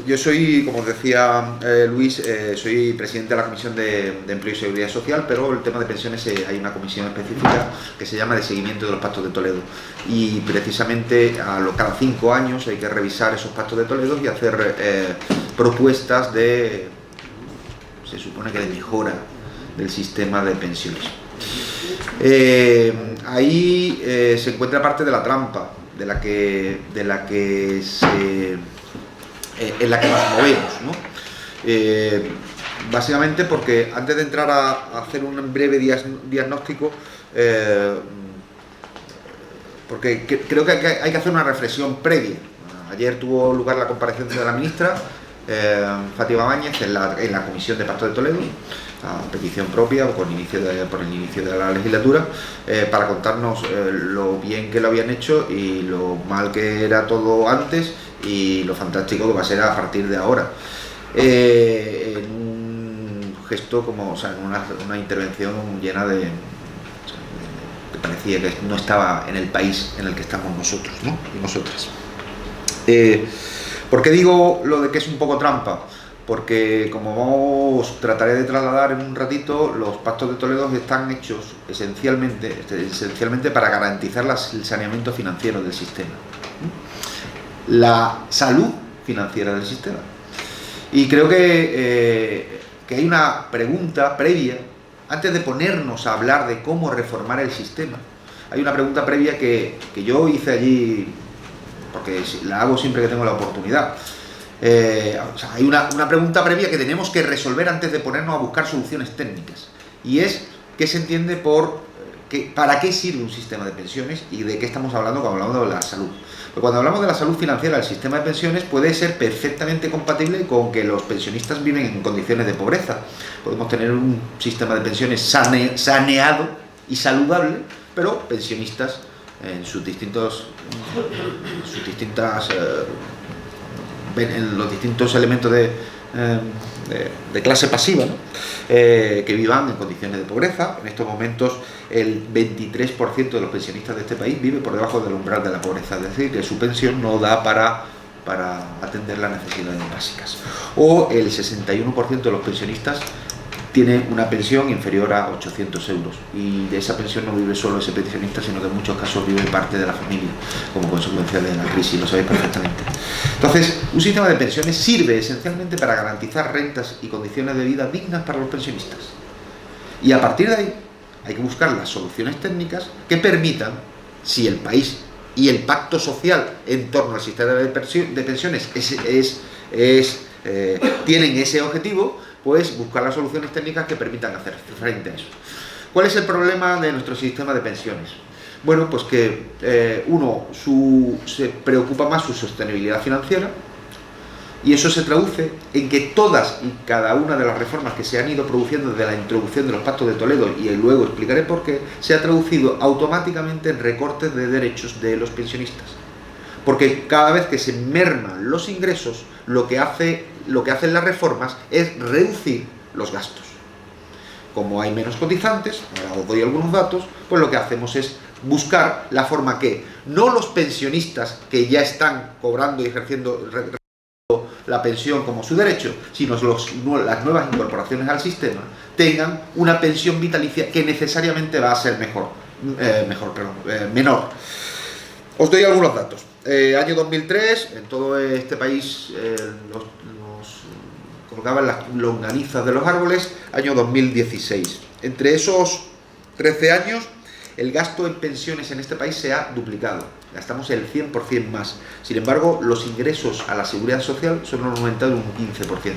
Yo soy, como os decía Luis, soy presidente de la Comisión de Empleo y Seguridad Social, pero el tema de pensiones hay una comisión específica que se llama de seguimiento de los pactos de Toledo, y precisamente cada 5 años hay que revisar esos pactos de Toledo y hacer propuestas se supone que de mejora del sistema de pensiones. Ahí se encuentra parte de la trampa en la que nos movemos, ¿no? Básicamente porque antes de entrar a hacer un breve diagnóstico, porque creo que hay que hacer una reflexión previa. Ayer tuvo lugar la comparecencia de la ministra Fátima Báñez en la Comisión de Pacto de Toledo, a petición propia o por el inicio de la legislatura, para contarnos lo bien que lo habían hecho y lo mal que era todo antes y lo fantástico que va a ser a partir de ahora. En un gesto como, o sea, en una intervención llena de, que parecía que no estaba en el país en el que estamos nosotros, ¿no? Y nosotras. ¿Por qué digo lo de que es un poco trampa? Porque, como os trataré de trasladar en un ratito, los pactos de Toledo están hechos esencialmente para garantizar el saneamiento financiero del sistema, la salud financiera del sistema. Y creo que hay una pregunta previa, antes de ponernos a hablar de cómo reformar el sistema, hay una pregunta previa que yo hice allí, porque la hago siempre que tengo la oportunidad. O sea, hay una pregunta previa que tenemos que resolver antes de ponernos a buscar soluciones técnicas, y es ¿qué se entiende por para qué sirve un sistema de pensiones y de qué estamos hablando cuando hablamos de la salud? Porque cuando hablamos de la salud financiera del sistema de pensiones puede ser perfectamente compatible con que los pensionistas viven en condiciones de pobreza. Podemos tener un sistema de pensiones saneado y saludable, pero pensionistas en sus distintas en los distintos elementos de clase pasiva, ¿no? Que vivan en condiciones de pobreza. En estos momentos el 23% de los pensionistas de este país vive por debajo del umbral de la pobreza, es decir, que su pensión no da para atender las necesidades básicas. O el 61% de los pensionistas tiene una pensión inferior a 800 euros, y de esa pensión no vive solo ese pensionista, sino que en muchos casos vive parte de la familia como consecuencia de la crisis, lo sabéis perfectamente. Entonces, un sistema de pensiones sirve esencialmente para garantizar rentas y condiciones de vida dignas para los pensionistas, y a partir de ahí hay que buscar las soluciones técnicas que permitan, si el país y el pacto social en torno al sistema de pensiones tienen ese objetivo, pues buscar las soluciones técnicas que permitan hacer frente a eso. ¿Cuál es el problema de nuestro sistema de pensiones? Bueno, pues que se preocupa más su sostenibilidad financiera, y eso se traduce en que todas y cada una de las reformas que se han ido produciendo desde la introducción de los pactos de Toledo, y luego explicaré por qué, se ha traducido automáticamente en recortes de derechos de los pensionistas. Porque cada vez que se merman los ingresos, lo que hacen las reformas es reducir los gastos. Como hay menos cotizantes, ahora os doy algunos datos, pues lo que hacemos es buscar la forma que no los pensionistas que ya están cobrando y ejerciendo la pensión como su derecho, sino las nuevas incorporaciones al sistema tengan una pensión vitalicia que necesariamente va a ser menor. Os doy algunos datos. Año 2003, en todo este país nos colgaban las longanizas de los árboles. Año 2016. Entre esos 13 años, el gasto en pensiones en este país se ha duplicado. Gastamos el 100% más. Sin embargo, los ingresos a la seguridad social solo han aumentado un 15%.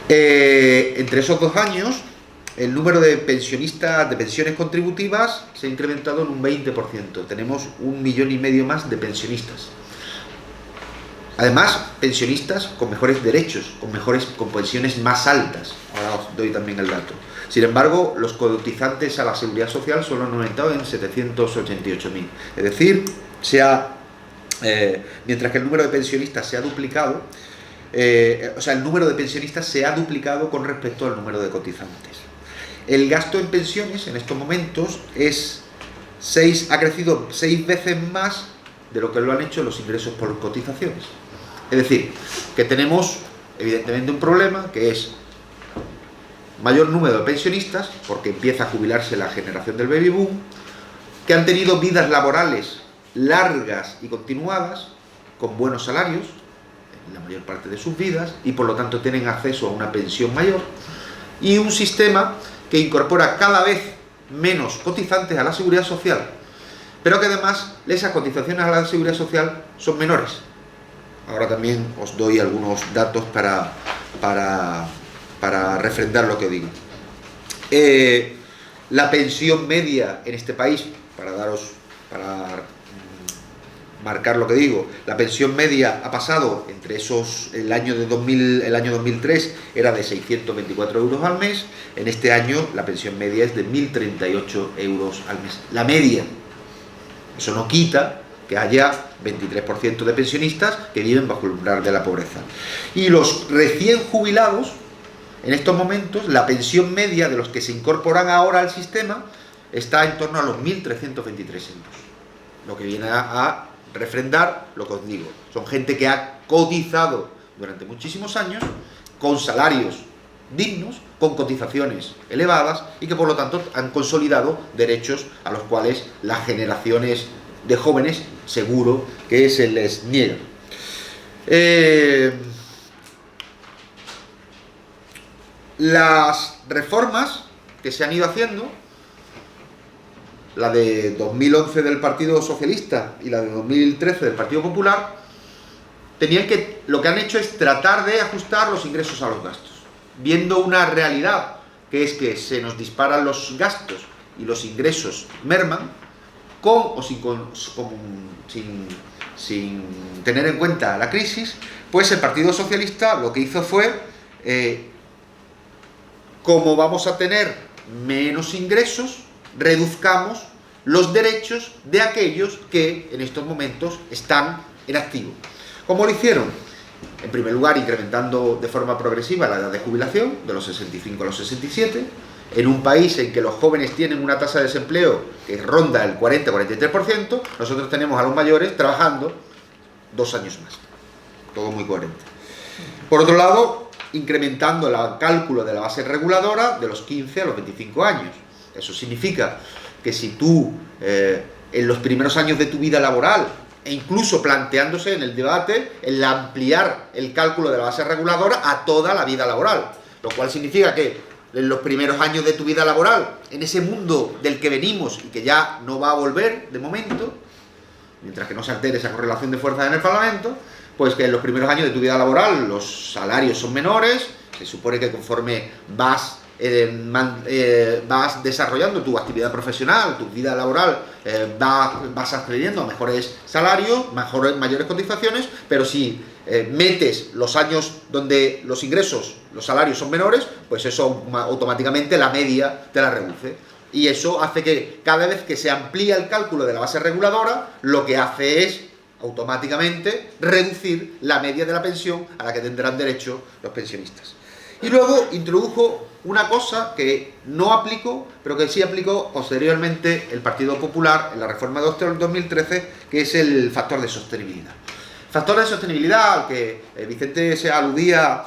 Entre esos 2 años, el número de pensionistas de pensiones contributivas se ha incrementado en un 20%. Tenemos 1,5 millones más de pensionistas. Además, pensionistas con mejores derechos, con pensiones más altas. Ahora os doy también el dato. Sin embargo, los cotizantes a la seguridad social solo han aumentado en 788.000. Es decir, mientras que el número de pensionistas se ha duplicado, el número de pensionistas se ha duplicado con respecto al número de cotizantes. El gasto en pensiones en estos momentos ha crecido 6 veces más de lo que lo han hecho los ingresos por cotizaciones. Es decir, que tenemos evidentemente un problema, que es mayor número de pensionistas, porque empieza a jubilarse la generación del baby boom, que han tenido vidas laborales largas y continuadas, con buenos salarios, en la mayor parte de sus vidas, y por lo tanto tienen acceso a una pensión mayor, y un sistema que incorpora cada vez menos cotizantes a la seguridad social, pero que además esas cotizaciones a la seguridad social son menores. Ahora también os doy algunos datos para refrendar lo que digo. La pensión media en este país, para marcar lo que digo, la pensión media ha pasado entre el año 2003 era de 624 euros al mes. En este año la pensión media es de 1.038 euros al mes. La media. Eso no quita que haya 23% de pensionistas que viven bajo el umbral de la pobreza. Y los recién jubilados, en estos momentos, la pensión media de los que se incorporan ahora al sistema está en torno a los 1.323 euros, lo que viene a refrendar lo que os digo. Son gente que ha cotizado durante muchísimos años con salarios dignos, con cotizaciones elevadas y que por lo tanto han consolidado derechos a los cuales las generaciones de jóvenes seguro que se les niegan. Las reformas que se han ido haciendo, la de 2011 del Partido Socialista y la de 2013 del Partido Popular, lo que han hecho es tratar de ajustar los ingresos a los gastos, viendo una realidad, que es que se nos disparan los gastos y los ingresos merman, con o sin tener en cuenta la crisis. Pues el Partido Socialista lo que hizo fue, como vamos a tener menos ingresos, reduzcamos los derechos de aquellos que en estos momentos están en activo. ¿Cómo lo hicieron? En primer lugar, incrementando de forma progresiva la edad de jubilación, de los 65 a los 67, en un país en que los jóvenes tienen una tasa de desempleo que ronda el 40-43%, nosotros tenemos a los mayores trabajando 2 años más. Todo muy coherente. Por otro lado, incrementando el cálculo de la base reguladora de los 15 a los 25 años. Eso significa que si tú, en los primeros años de tu vida laboral, e incluso planteándose en el debate el ampliar el cálculo de la base reguladora a toda la vida laboral, lo cual significa que en los primeros años de tu vida laboral, en ese mundo del que venimos y que ya no va a volver de momento, mientras que no se altere esa correlación de fuerzas en el Parlamento, pues que en los primeros años de tu vida laboral los salarios son menores, se supone que conforme vas desarrollando tu actividad profesional, tu vida laboral, vas accediendo a mejores salarios, mayores cotizaciones, pero si metes los años donde los ingresos, los salarios son menores, pues eso automáticamente la media te la reduce. Y eso hace que cada vez que se amplía el cálculo de la base reguladora, lo que hace es automáticamente reducir la media de la pensión a la que tendrán derecho los pensionistas. Y luego introdujo una cosa que no aplicó, pero que sí aplicó posteriormente el Partido Popular en la reforma de 2013, que es el factor de sostenibilidad. Factor de sostenibilidad al que Vicente se aludía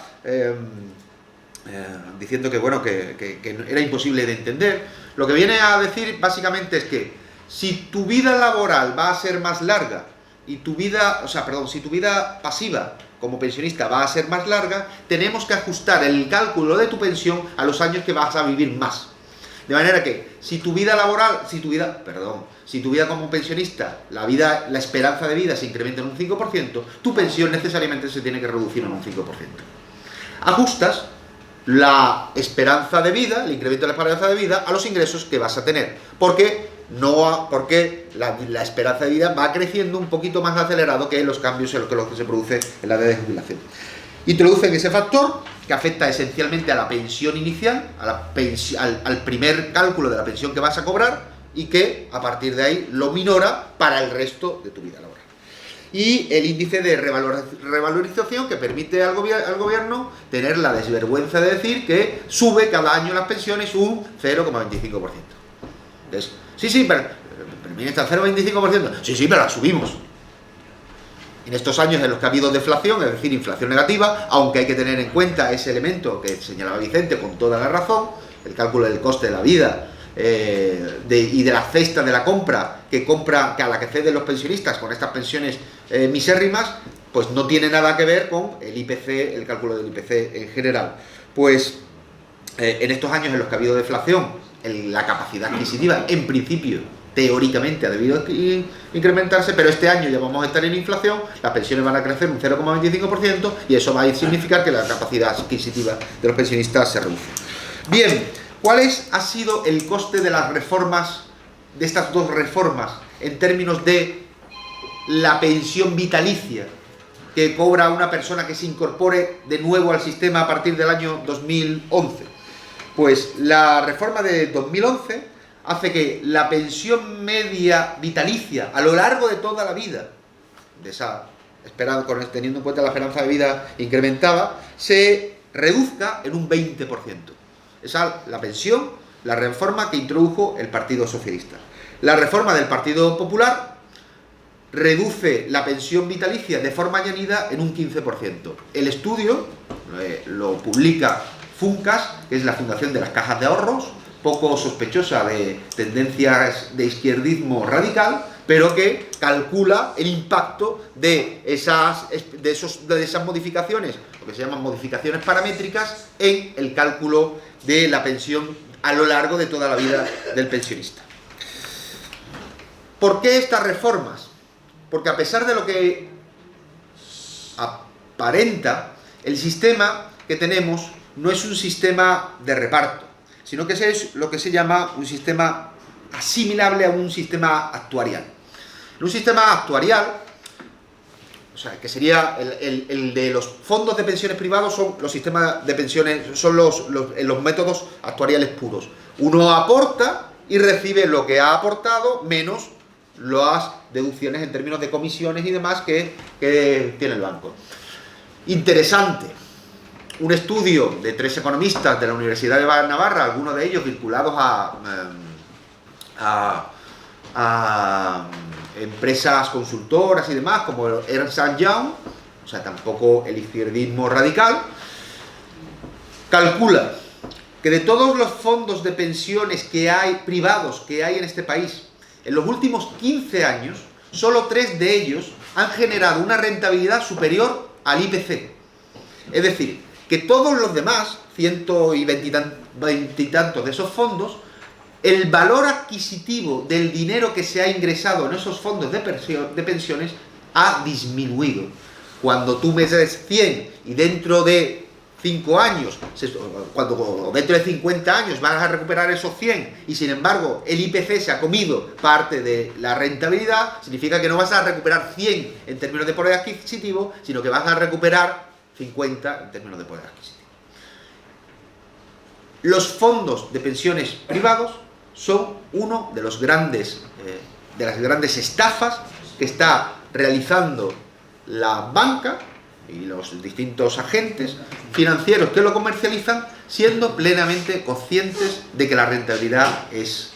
diciendo que, bueno, que era imposible de entender. Lo que viene a decir básicamente es que si tu vida laboral va a ser más larga y si tu vida pasiva como pensionista va a ser más larga, tenemos que ajustar el cálculo de tu pensión a los años que vas a vivir más. De manera que, si tu vida como pensionista, la esperanza de vida se incrementa en un 5%, tu pensión necesariamente se tiene que reducir en un 5%. Ajustas la esperanza de vida, el incremento de la esperanza de vida, a los ingresos que vas a tener. Porque la esperanza de vida va creciendo un poquito más acelerado que los cambios en los que se produce en la edad de jubilación. Introducen ese factor que afecta esencialmente a la pensión inicial, al primer cálculo de la pensión que vas a cobrar, y que a partir de ahí lo minora para el resto de tu vida laboral. Y el índice de revalorización que permite al gobierno tener la desvergüenza de decir que sube cada año las pensiones un 0,25%. Entonces, sí, pero ministra, 0,25%. Sí, pero la subimos. En estos años en los que ha habido deflación, es decir, inflación negativa, aunque hay que tener en cuenta ese elemento que señalaba Vicente con toda la razón, el cálculo del coste de la vida y de la cesta de la compra a la que ceden los pensionistas con estas pensiones misérrimas, pues no tiene nada que ver con el IPC, el cálculo del IPC en general. Pues en estos años en los que ha habido deflación, la capacidad adquisitiva, en principio, teóricamente ha debido incrementarse, pero este año ya vamos a estar en inflación, las pensiones van a crecer un 0,25% y eso va a significar que la capacidad adquisitiva de los pensionistas se reduce. Bien, ¿cuál ha sido el coste de las reformas, de estas dos reformas, en términos de la pensión vitalicia que cobra una persona que se incorpore de nuevo al sistema a partir del año 2011? Pues la reforma de 2011 hace que la pensión media vitalicia a lo largo de toda la vida, teniendo en cuenta la esperanza de vida incrementada, se reduzca en un 20%. Esa es la pensión, la reforma que introdujo el Partido Socialista. La reforma del Partido Popular reduce la pensión vitalicia de forma añadida en un 15%. El estudio lo publica Funcas, que es la Fundación de las Cajas de Ahorros, poco sospechosa de tendencias de izquierdismo radical, pero que calcula el impacto de esas modificaciones, lo que se llaman modificaciones paramétricas, en el cálculo de la pensión a lo largo de toda la vida del pensionista. ¿Por qué estas reformas? Porque a pesar de lo que aparenta, el sistema que tenemos no es un sistema de reparto, sino que es lo que se llama un sistema asimilable a un sistema actuarial. En un sistema actuarial, o sea, que sería el de los fondos de pensiones privados, son los sistemas de pensiones, son los métodos actuariales puros. Uno aporta y recibe lo que ha aportado menos las deducciones en términos de comisiones y demás que tiene el banco. Interesante. Un estudio de 3 economistas de la Universidad de Navarra, algunos de ellos vinculados a empresas consultoras y demás, como Ernst & Young, o sea, tampoco el izquierdismo radical, calcula que de todos los fondos de pensiones que hay, privados que hay en este país, en los últimos 15 años, solo 3 de ellos han generado una rentabilidad superior al IPC. Es decir, que todos los demás, 120 y tantos de esos fondos, el valor adquisitivo del dinero que se ha ingresado en esos fondos de pensiones ha disminuido. Cuando tú metes 100 y dentro de 5 años, cuando dentro de 50 años vas a recuperar esos 100 y sin embargo el IPC se ha comido parte de la rentabilidad, significa que no vas a recuperar 100 en términos de poder adquisitivo, sino que vas a recuperar 50 en términos de poder adquisitivo. Los fondos de pensiones privados son uno de las grandes estafas que está realizando la banca y los distintos agentes financieros que lo comercializan, siendo plenamente conscientes de que la rentabilidad es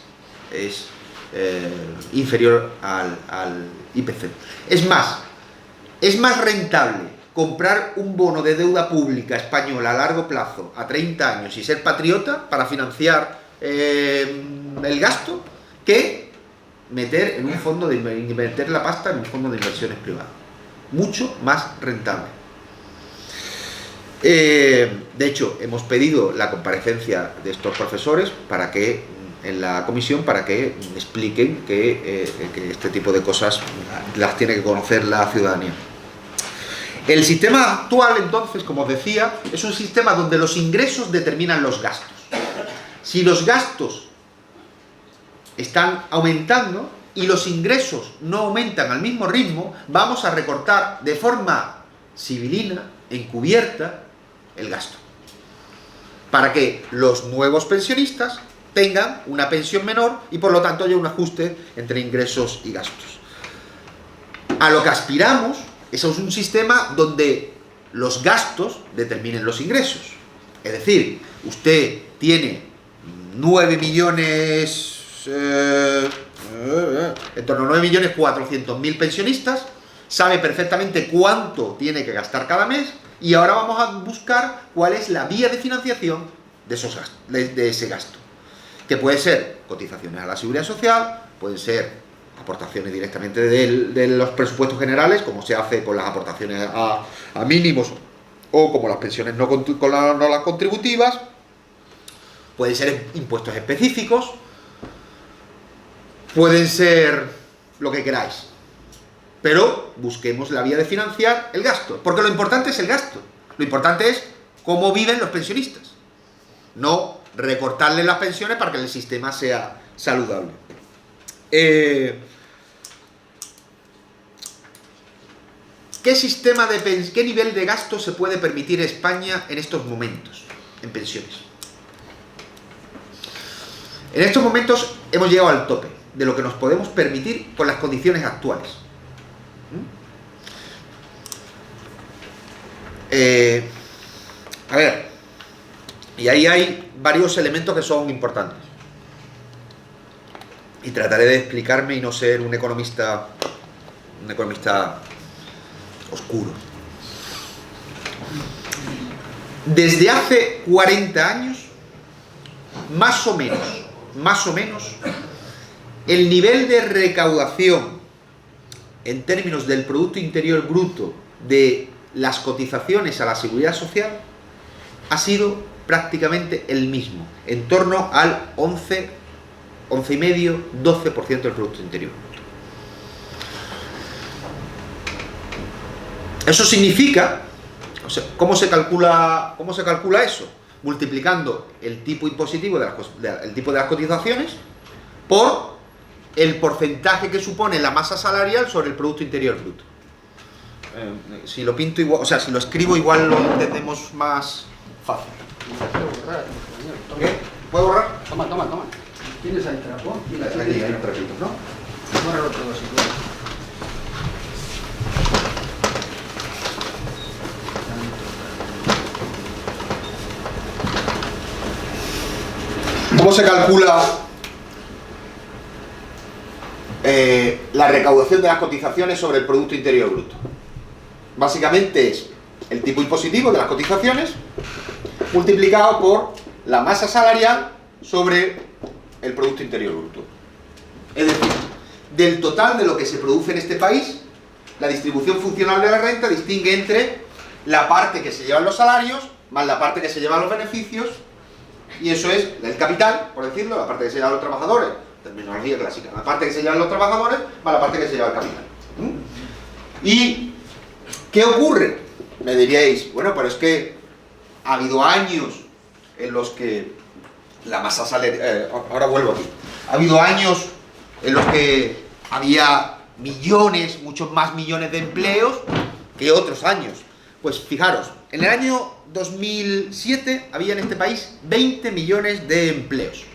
inferior al IPC. Es más rentable comprar un bono de deuda pública española a largo plazo, a 30 años, y ser patriota para financiar el gasto, que meter la pasta en un fondo de inversiones privado. Mucho más rentable. De hecho, hemos pedido la comparecencia de estos profesores en la comisión para que expliquen que este tipo de cosas las tiene que conocer la ciudadanía. El sistema actual, entonces, como os decía, es un sistema donde los ingresos determinan los gastos. Si los gastos están aumentando y los ingresos no aumentan al mismo ritmo, vamos a recortar de forma sibilina, encubierta, el gasto, para que los nuevos pensionistas tengan una pensión menor y por lo tanto haya un ajuste entre ingresos y gastos. A lo que aspiramos es a un sistema donde los gastos determinen los ingresos. Es decir, usted tiene 9 millones, en torno a 9.400.000 pensionistas, sabe perfectamente cuánto tiene que gastar cada mes y ahora vamos a buscar cuál es la vía de financiación de ese gasto. Que puede ser cotizaciones a la Seguridad Social, pueden ser aportaciones directamente de los presupuestos generales, como se hace con las aportaciones a mínimos o como las pensiones no las contributivas, pueden ser impuestos específicos, pueden ser lo que queráis, pero busquemos la vía de financiar el gasto, porque lo importante es el gasto, lo importante es cómo viven los pensionistas, no recortarles las pensiones para que el sistema sea saludable. ¿Qué nivel de gasto se puede permitir España en estos momentos en pensiones? En estos momentos hemos llegado al tope de lo que nos podemos permitir con las condiciones actuales. A ver, y ahí hay varios elementos que son importantes. Y trataré de explicarme y no ser un economista oscuro. Desde hace 40 años, más o menos, el nivel de recaudación en términos del Producto Interior Bruto de las cotizaciones a la Seguridad Social ha sido prácticamente el mismo, en torno al 11,5, 12% del Producto Interior Bruto. Eso significa, o sea, ¿cómo se calcula eso? Multiplicando el tipo impositivo el tipo de las cotizaciones por el porcentaje que supone la masa salarial sobre el Producto Interior Bruto. Si lo pinto igual, o sea, si lo escribo igual lo entendemos más fácil. ¿Qué? ¿Puedo borrar? Toma. ¿Tienes ahí trapo? Aquí hay unos trapitos, ¿no? Bórralo todo si puedes. ¿Cómo se calcula la recaudación de las cotizaciones sobre el Producto Interior Bruto? Básicamente es el tipo impositivo de las cotizaciones multiplicado por la masa salarial sobre el Producto Interior Bruto. Es decir, del total de lo que se produce en este país, la distribución funcional de la renta distingue entre la parte que se llevan los salarios más la parte que se llevan los beneficios, y eso es el capital, por decirlo, la parte que se llevan los trabajadores, terminología clásica, la parte que se llevan los trabajadores más la parte que se lleva el capital. ¿Y qué ocurre? Me diríais, bueno, pero es que ha habido años en los que la masa salarial... ahora vuelvo aquí. Ha habido años en los que había millones, muchos más millones de empleos que otros años. Pues fijaros, en el año 2007 había en este país 20 millones de empleos.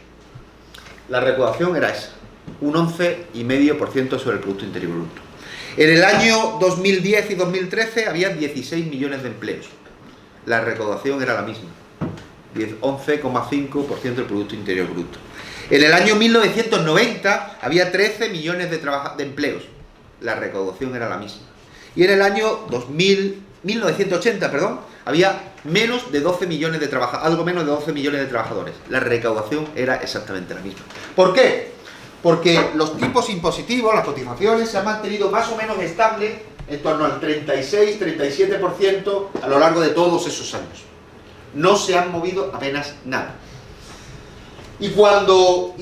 La recaudación era esa, un 11,5% sobre el Producto Interior Bruto. En el año 2010 y 2013 había 16 millones de empleos. La recaudación era la misma, 11,5% del Producto Interior Bruto. En el año 1990 había 13 millones de empleos. La recaudación era la misma. Y en el año 1980, había menos de 12 millones de trabajadores, algo menos de 12 millones de trabajadores. La recaudación era exactamente la misma. ¿Por qué? Porque los tipos impositivos, las cotizaciones, se han mantenido más o menos estables en torno al 36-37% a lo largo de todos esos años. No se han movido apenas nada. Y cuando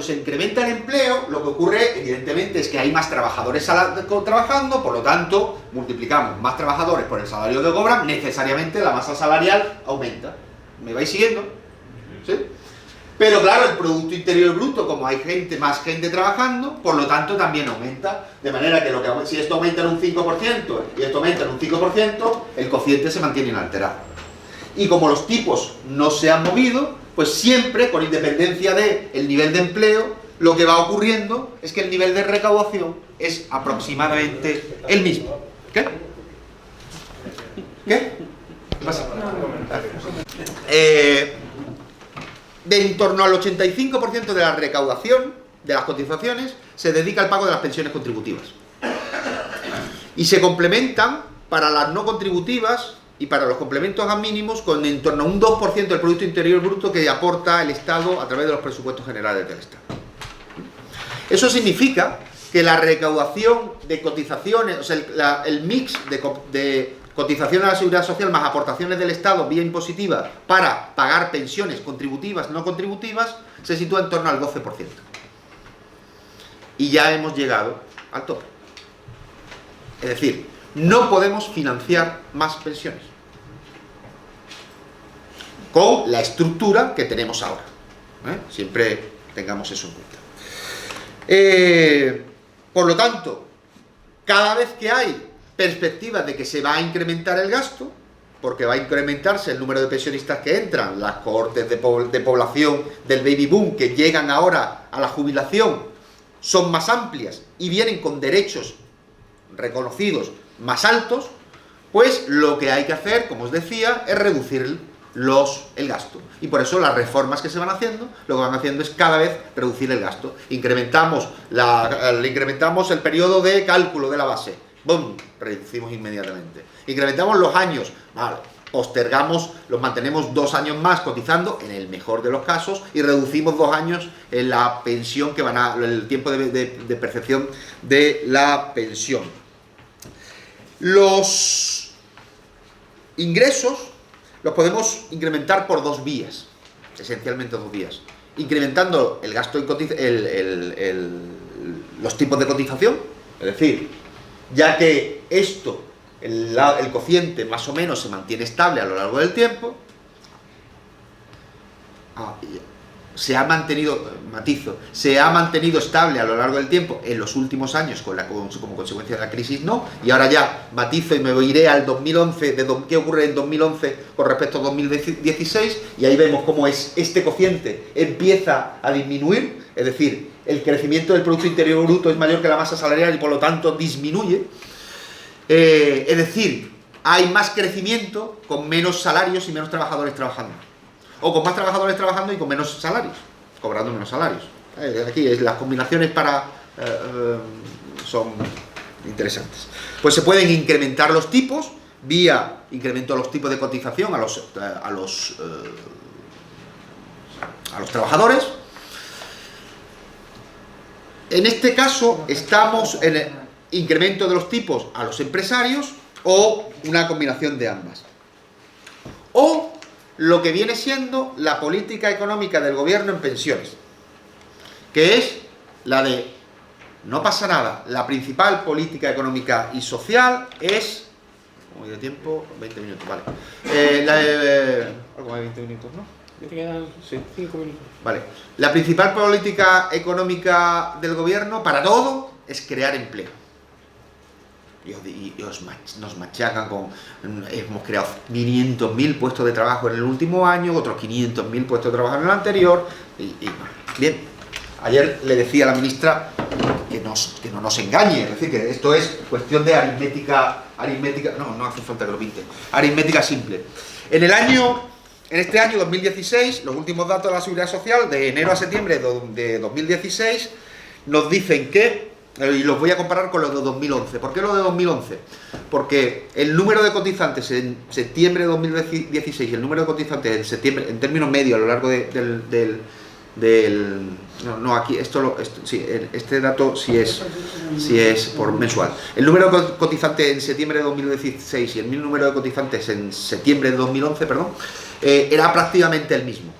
se incrementa el empleo, lo que ocurre, evidentemente, es que hay más trabajadores trabajando, por lo tanto, multiplicamos más trabajadores por el salario que cobran, necesariamente la masa salarial aumenta. ¿Me vais siguiendo? ¿Sí? Pero claro, el Producto Interior Bruto, como hay más gente trabajando, por lo tanto también aumenta. De manera que, si esto aumenta en un 5% y esto aumenta en un 5%, el cociente se mantiene inalterado. Y como los tipos no se han movido, pues siempre, con independencia del nivel de empleo, lo que va ocurriendo es que el nivel de recaudación es aproximadamente el mismo. ¿Qué? ¿Qué pasa? De en torno al 85% de la recaudación de las cotizaciones se dedica al pago de las pensiones contributivas. Y se complementan para las no contributivas y para los complementos a mínimos con en torno a un 2% del Producto Interior Bruto que aporta el Estado a través de los presupuestos generales del Estado. Eso significa que la recaudación de cotizaciones, o sea, el mix de cotizaciones a la Seguridad Social más aportaciones del Estado vía impositiva para pagar pensiones contributivas, no contributivas, se sitúa en torno al 12%. Y ya hemos llegado al tope. Es decir, no podemos financiar más pensiones con la estructura que tenemos ahora. Siempre tengamos eso en cuenta. Por lo tanto, cada vez que hay perspectivas de que se va a incrementar el gasto, porque va a incrementarse el número de pensionistas que entran, las cohortes de población del baby boom que llegan ahora a la jubilación son más amplias y vienen con derechos reconocidos más altos, pues lo que hay que hacer, como os decía, es reducir el gasto. Y por eso las reformas que se van haciendo, lo que van haciendo es cada vez reducir el gasto. Incrementamos el periodo de cálculo de la base. ¡Bum! Reducimos inmediatamente. Incrementamos los años. Vale. Postergamos, los mantenemos 2 años más cotizando, en el mejor de los casos, y reducimos 2 años en la pensión el tiempo de percepción de la pensión. Los ingresos los podemos incrementar por 2 vías, esencialmente 2 vías. Incrementando el gasto los tipos de cotización, es decir, ya que el cociente más o menos se mantiene estable a lo largo del tiempo, se ha mantenido estable a lo largo del tiempo en los últimos años como consecuencia de la crisis, no, y ahora ya matizo y me iré al 2011, qué ocurre en 2011 con respecto a 2016, y ahí vemos cómo este cociente empieza a disminuir, es decir, el crecimiento del Producto Interior Bruto es mayor que la masa salarial y por lo tanto disminuye, es decir, hay más crecimiento con menos salarios y menos trabajadores trabajando. O con más trabajadores trabajando y con menos salarios, cobrando menos salarios. Aquí las combinaciones son interesantes. Pues se pueden incrementar los tipos vía incremento de los tipos de cotización a los trabajadores. En este caso estamos en el incremento de los tipos a los empresarios o una combinación de ambas. O lo que viene siendo la política económica del gobierno en pensiones, que es la de no pasa nada, la principal política económica y social es, como de tiempo, 20 minutos, vale, algo más de 20 minutos, ¿no? Te quedan 5 minutos. Vale, la principal política económica del gobierno para todo es crear empleo. Y nos machacan con... Hemos creado 500.000 puestos de trabajo en el último año, otros 500.000 puestos de trabajo en el anterior. Bien, ayer le decía a la ministra que no nos engañe, es decir, que esto es cuestión de aritmética, no hace falta que lo pinte, aritmética simple. En este año 2016, los últimos datos de la Seguridad Social, de enero a septiembre de 2016, nos dicen que, y los voy a comparar con los de 2011. ¿Por qué los de 2011? Porque el número de cotizantes en septiembre de 2016 y el número de cotizantes en septiembre, en términos medios a lo largo este dato sí es por mensual. El número de cotizantes en septiembre de 2016 y el número de cotizantes en septiembre de 2011, era prácticamente el mismo.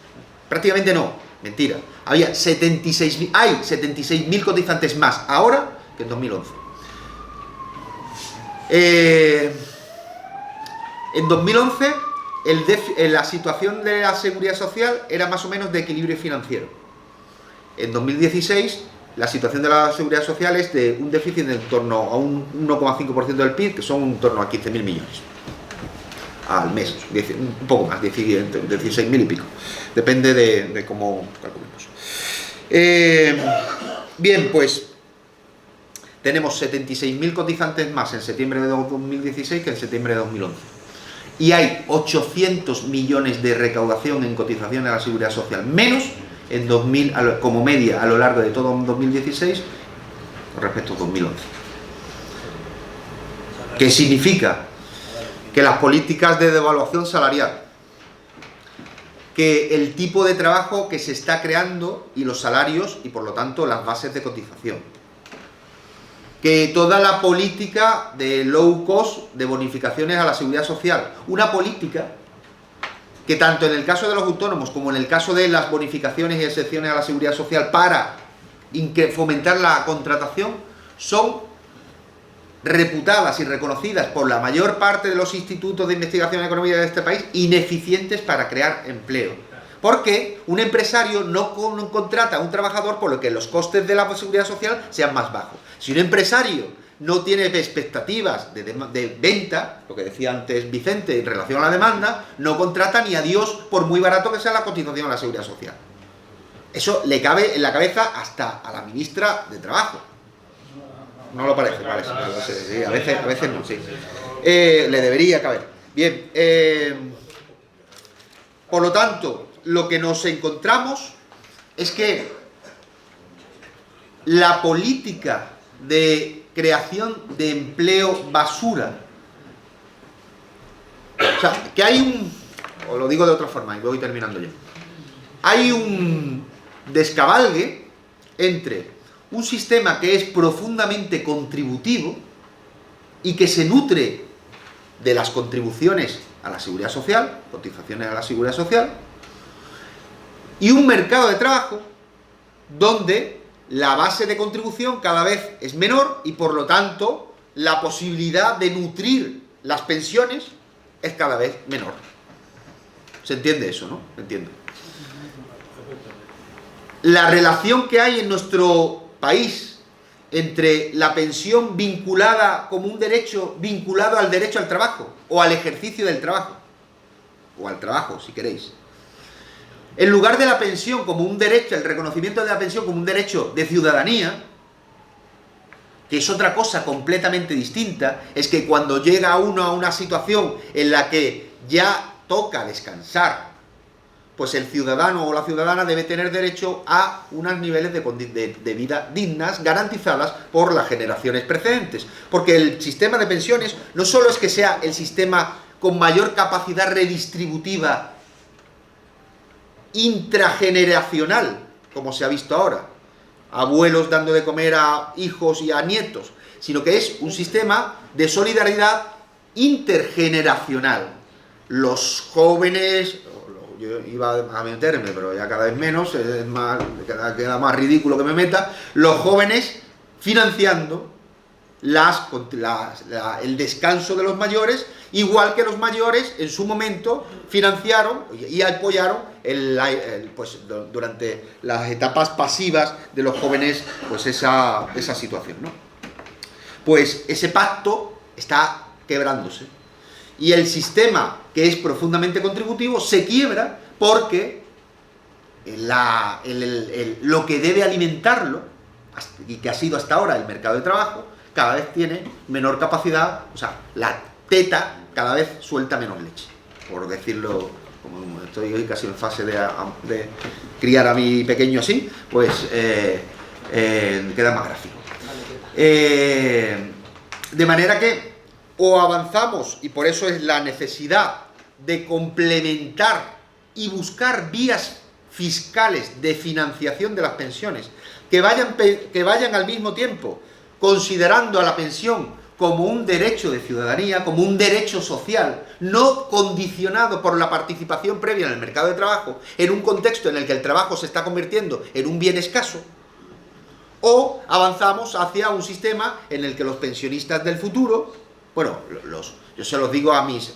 Prácticamente no. Mentira, hay 76.000 cotizantes más ahora que en 2011. En 2011 la situación de la Seguridad Social era más o menos de equilibrio financiero. En 2016 la situación de la Seguridad Social es de un déficit en torno a un 1,5% del PIB, que son en torno a 15.000 millones. Al mes, un poco más, 16.000 y pico. Depende de cómo calculemos. Bien, pues tenemos 76.000 cotizantes más en septiembre de 2016 que en septiembre de 2011. Y hay 800 millones de recaudación en cotización a la Seguridad Social, menos en como media a lo largo de todo 2016 con respecto a 2011. ¿Qué significa? Que las políticas de devaluación salarial, que el tipo de trabajo que se está creando y los salarios y por lo tanto las bases de cotización, que toda la política de low cost de bonificaciones a la Seguridad Social, una política que tanto en el caso de los autónomos como en el caso de las bonificaciones y excepciones a la Seguridad Social para fomentar la contratación son reputadas y reconocidas por la mayor parte de los institutos de investigación económica de este país ineficientes para crear empleo. Porque un empresario no contrata a un trabajador por lo que los costes de la Seguridad Social sean más bajos. Si un empresario no tiene expectativas de venta, lo que decía antes Vicente en relación a la demanda, no contrata ni a Dios por muy barato que sea la cotización a la Seguridad Social. Eso le cabe en la cabeza hasta a la ministra de Trabajo. ¿No lo parece? Vale, sí, a veces no, sí. Le debería caber. Bien, por lo tanto, lo que nos encontramos es que la política de creación de empleo basura, o sea, que hay un, o lo digo de otra forma y voy terminando ya, hay un descabalgue entre un sistema que es profundamente contributivo y que se nutre de las contribuciones a la seguridad social, cotizaciones a la seguridad social, y un mercado de trabajo donde la base de contribución cada vez es menor y por lo tanto la posibilidad de nutrir las pensiones es cada vez menor. ¿Se entiende eso, no? Entiendo. La relación que hay en nuestro país entre la pensión vinculada como un derecho vinculado al derecho al trabajo o al ejercicio del trabajo, o al trabajo si queréis, en lugar de la pensión como un derecho, el reconocimiento de la pensión como un derecho de ciudadanía, que es otra cosa completamente distinta, es que cuando llega uno a una situación en la que ya toca descansar, pues el ciudadano o la ciudadana debe tener derecho a unos niveles de vida dignas, garantizadas por las generaciones precedentes. Porque el sistema de pensiones no solo es que sea el sistema con mayor capacidad redistributiva intrageneracional, como se ha visto ahora, abuelos dando de comer a hijos y a nietos, sino que es un sistema de solidaridad intergeneracional. Los jóvenes, yo iba a meterme, pero ya cada vez menos, es más, queda más ridículo que me meta, los jóvenes financiando el descanso de los mayores, igual que los mayores en su momento financiaron y apoyaron pues, durante las etapas pasivas de los jóvenes, pues esa situación, ¿no? Pues ese pacto está quebrándose y el sistema, que es profundamente contributivo, se quiebra porque lo que debe alimentarlo, y que ha sido hasta ahora el mercado de trabajo, cada vez tiene menor capacidad, o sea, la teta cada vez suelta menos leche, por decirlo, como estoy hoy casi en fase de criar a mi pequeño así, pues queda más gráfico. De manera que o avanzamos, y por eso es la necesidad de complementar y buscar vías fiscales de financiación de las pensiones, que vayan al mismo tiempo considerando a la pensión como un derecho de ciudadanía, como un derecho social, no condicionado por la participación previa en el mercado de trabajo, en un contexto en el que el trabajo se está convirtiendo en un bien escaso, o avanzamos hacia un sistema en el que los pensionistas del futuro, bueno, yo se los digo a mis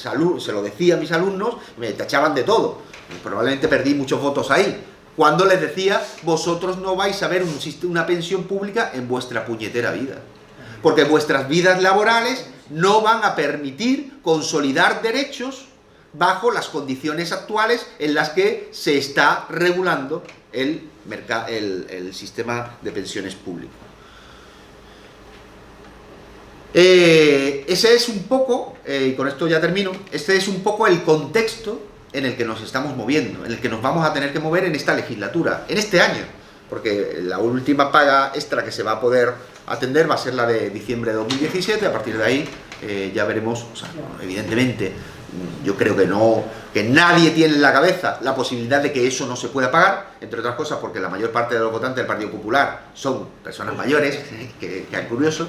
alumnos, se lo decía a mis alumnos, me tachaban de todo, probablemente perdí muchos votos ahí, cuando les decía, vosotros no vais a ver una pensión pública en vuestra puñetera vida, porque vuestras vidas laborales no van a permitir consolidar derechos bajo las condiciones actuales en las que se está regulando el sistema de pensiones público. Ese es un poco, y con esto ya termino, este es un poco el contexto en el que nos estamos moviendo, en el que nos vamos a tener que mover en esta legislatura, en este año, porque la última paga extra que se va a poder atender va a ser la de diciembre de 2017, a partir de ahí ya veremos, o sea, evidentemente, yo creo que nadie tiene en la cabeza la posibilidad de que eso no se pueda pagar, entre otras cosas porque la mayor parte de los votantes del Partido Popular son personas mayores, que es curioso,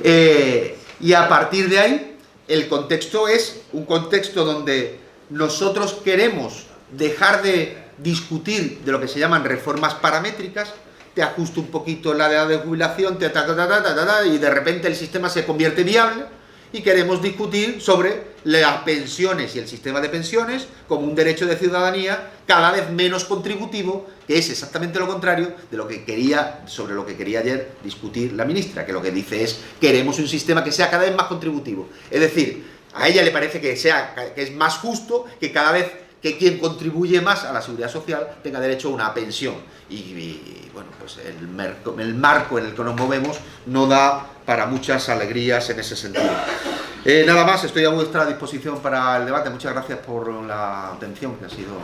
y a partir de ahí el contexto es un contexto donde nosotros queremos dejar de discutir de lo que se llaman reformas paramétricas, te ajusto un poquito la edad de jubilación, y de repente el sistema se convierte viable, y queremos discutir sobre las pensiones y el sistema de pensiones como un derecho de ciudadanía cada vez menos contributivo, que es exactamente lo contrario de lo que quería, sobre lo que quería ayer discutir la ministra, que lo que dice es: queremos un sistema que sea cada vez más contributivo. Es decir, a ella le parece que es más justo que cada vez que quien contribuye más a la seguridad social tenga derecho a una pensión. Y bueno, pues el marco en el que nos movemos no da para muchas alegrías en ese sentido. Nada más, estoy a vuestra disposición para el debate. Muchas gracias por la atención, que ha sido...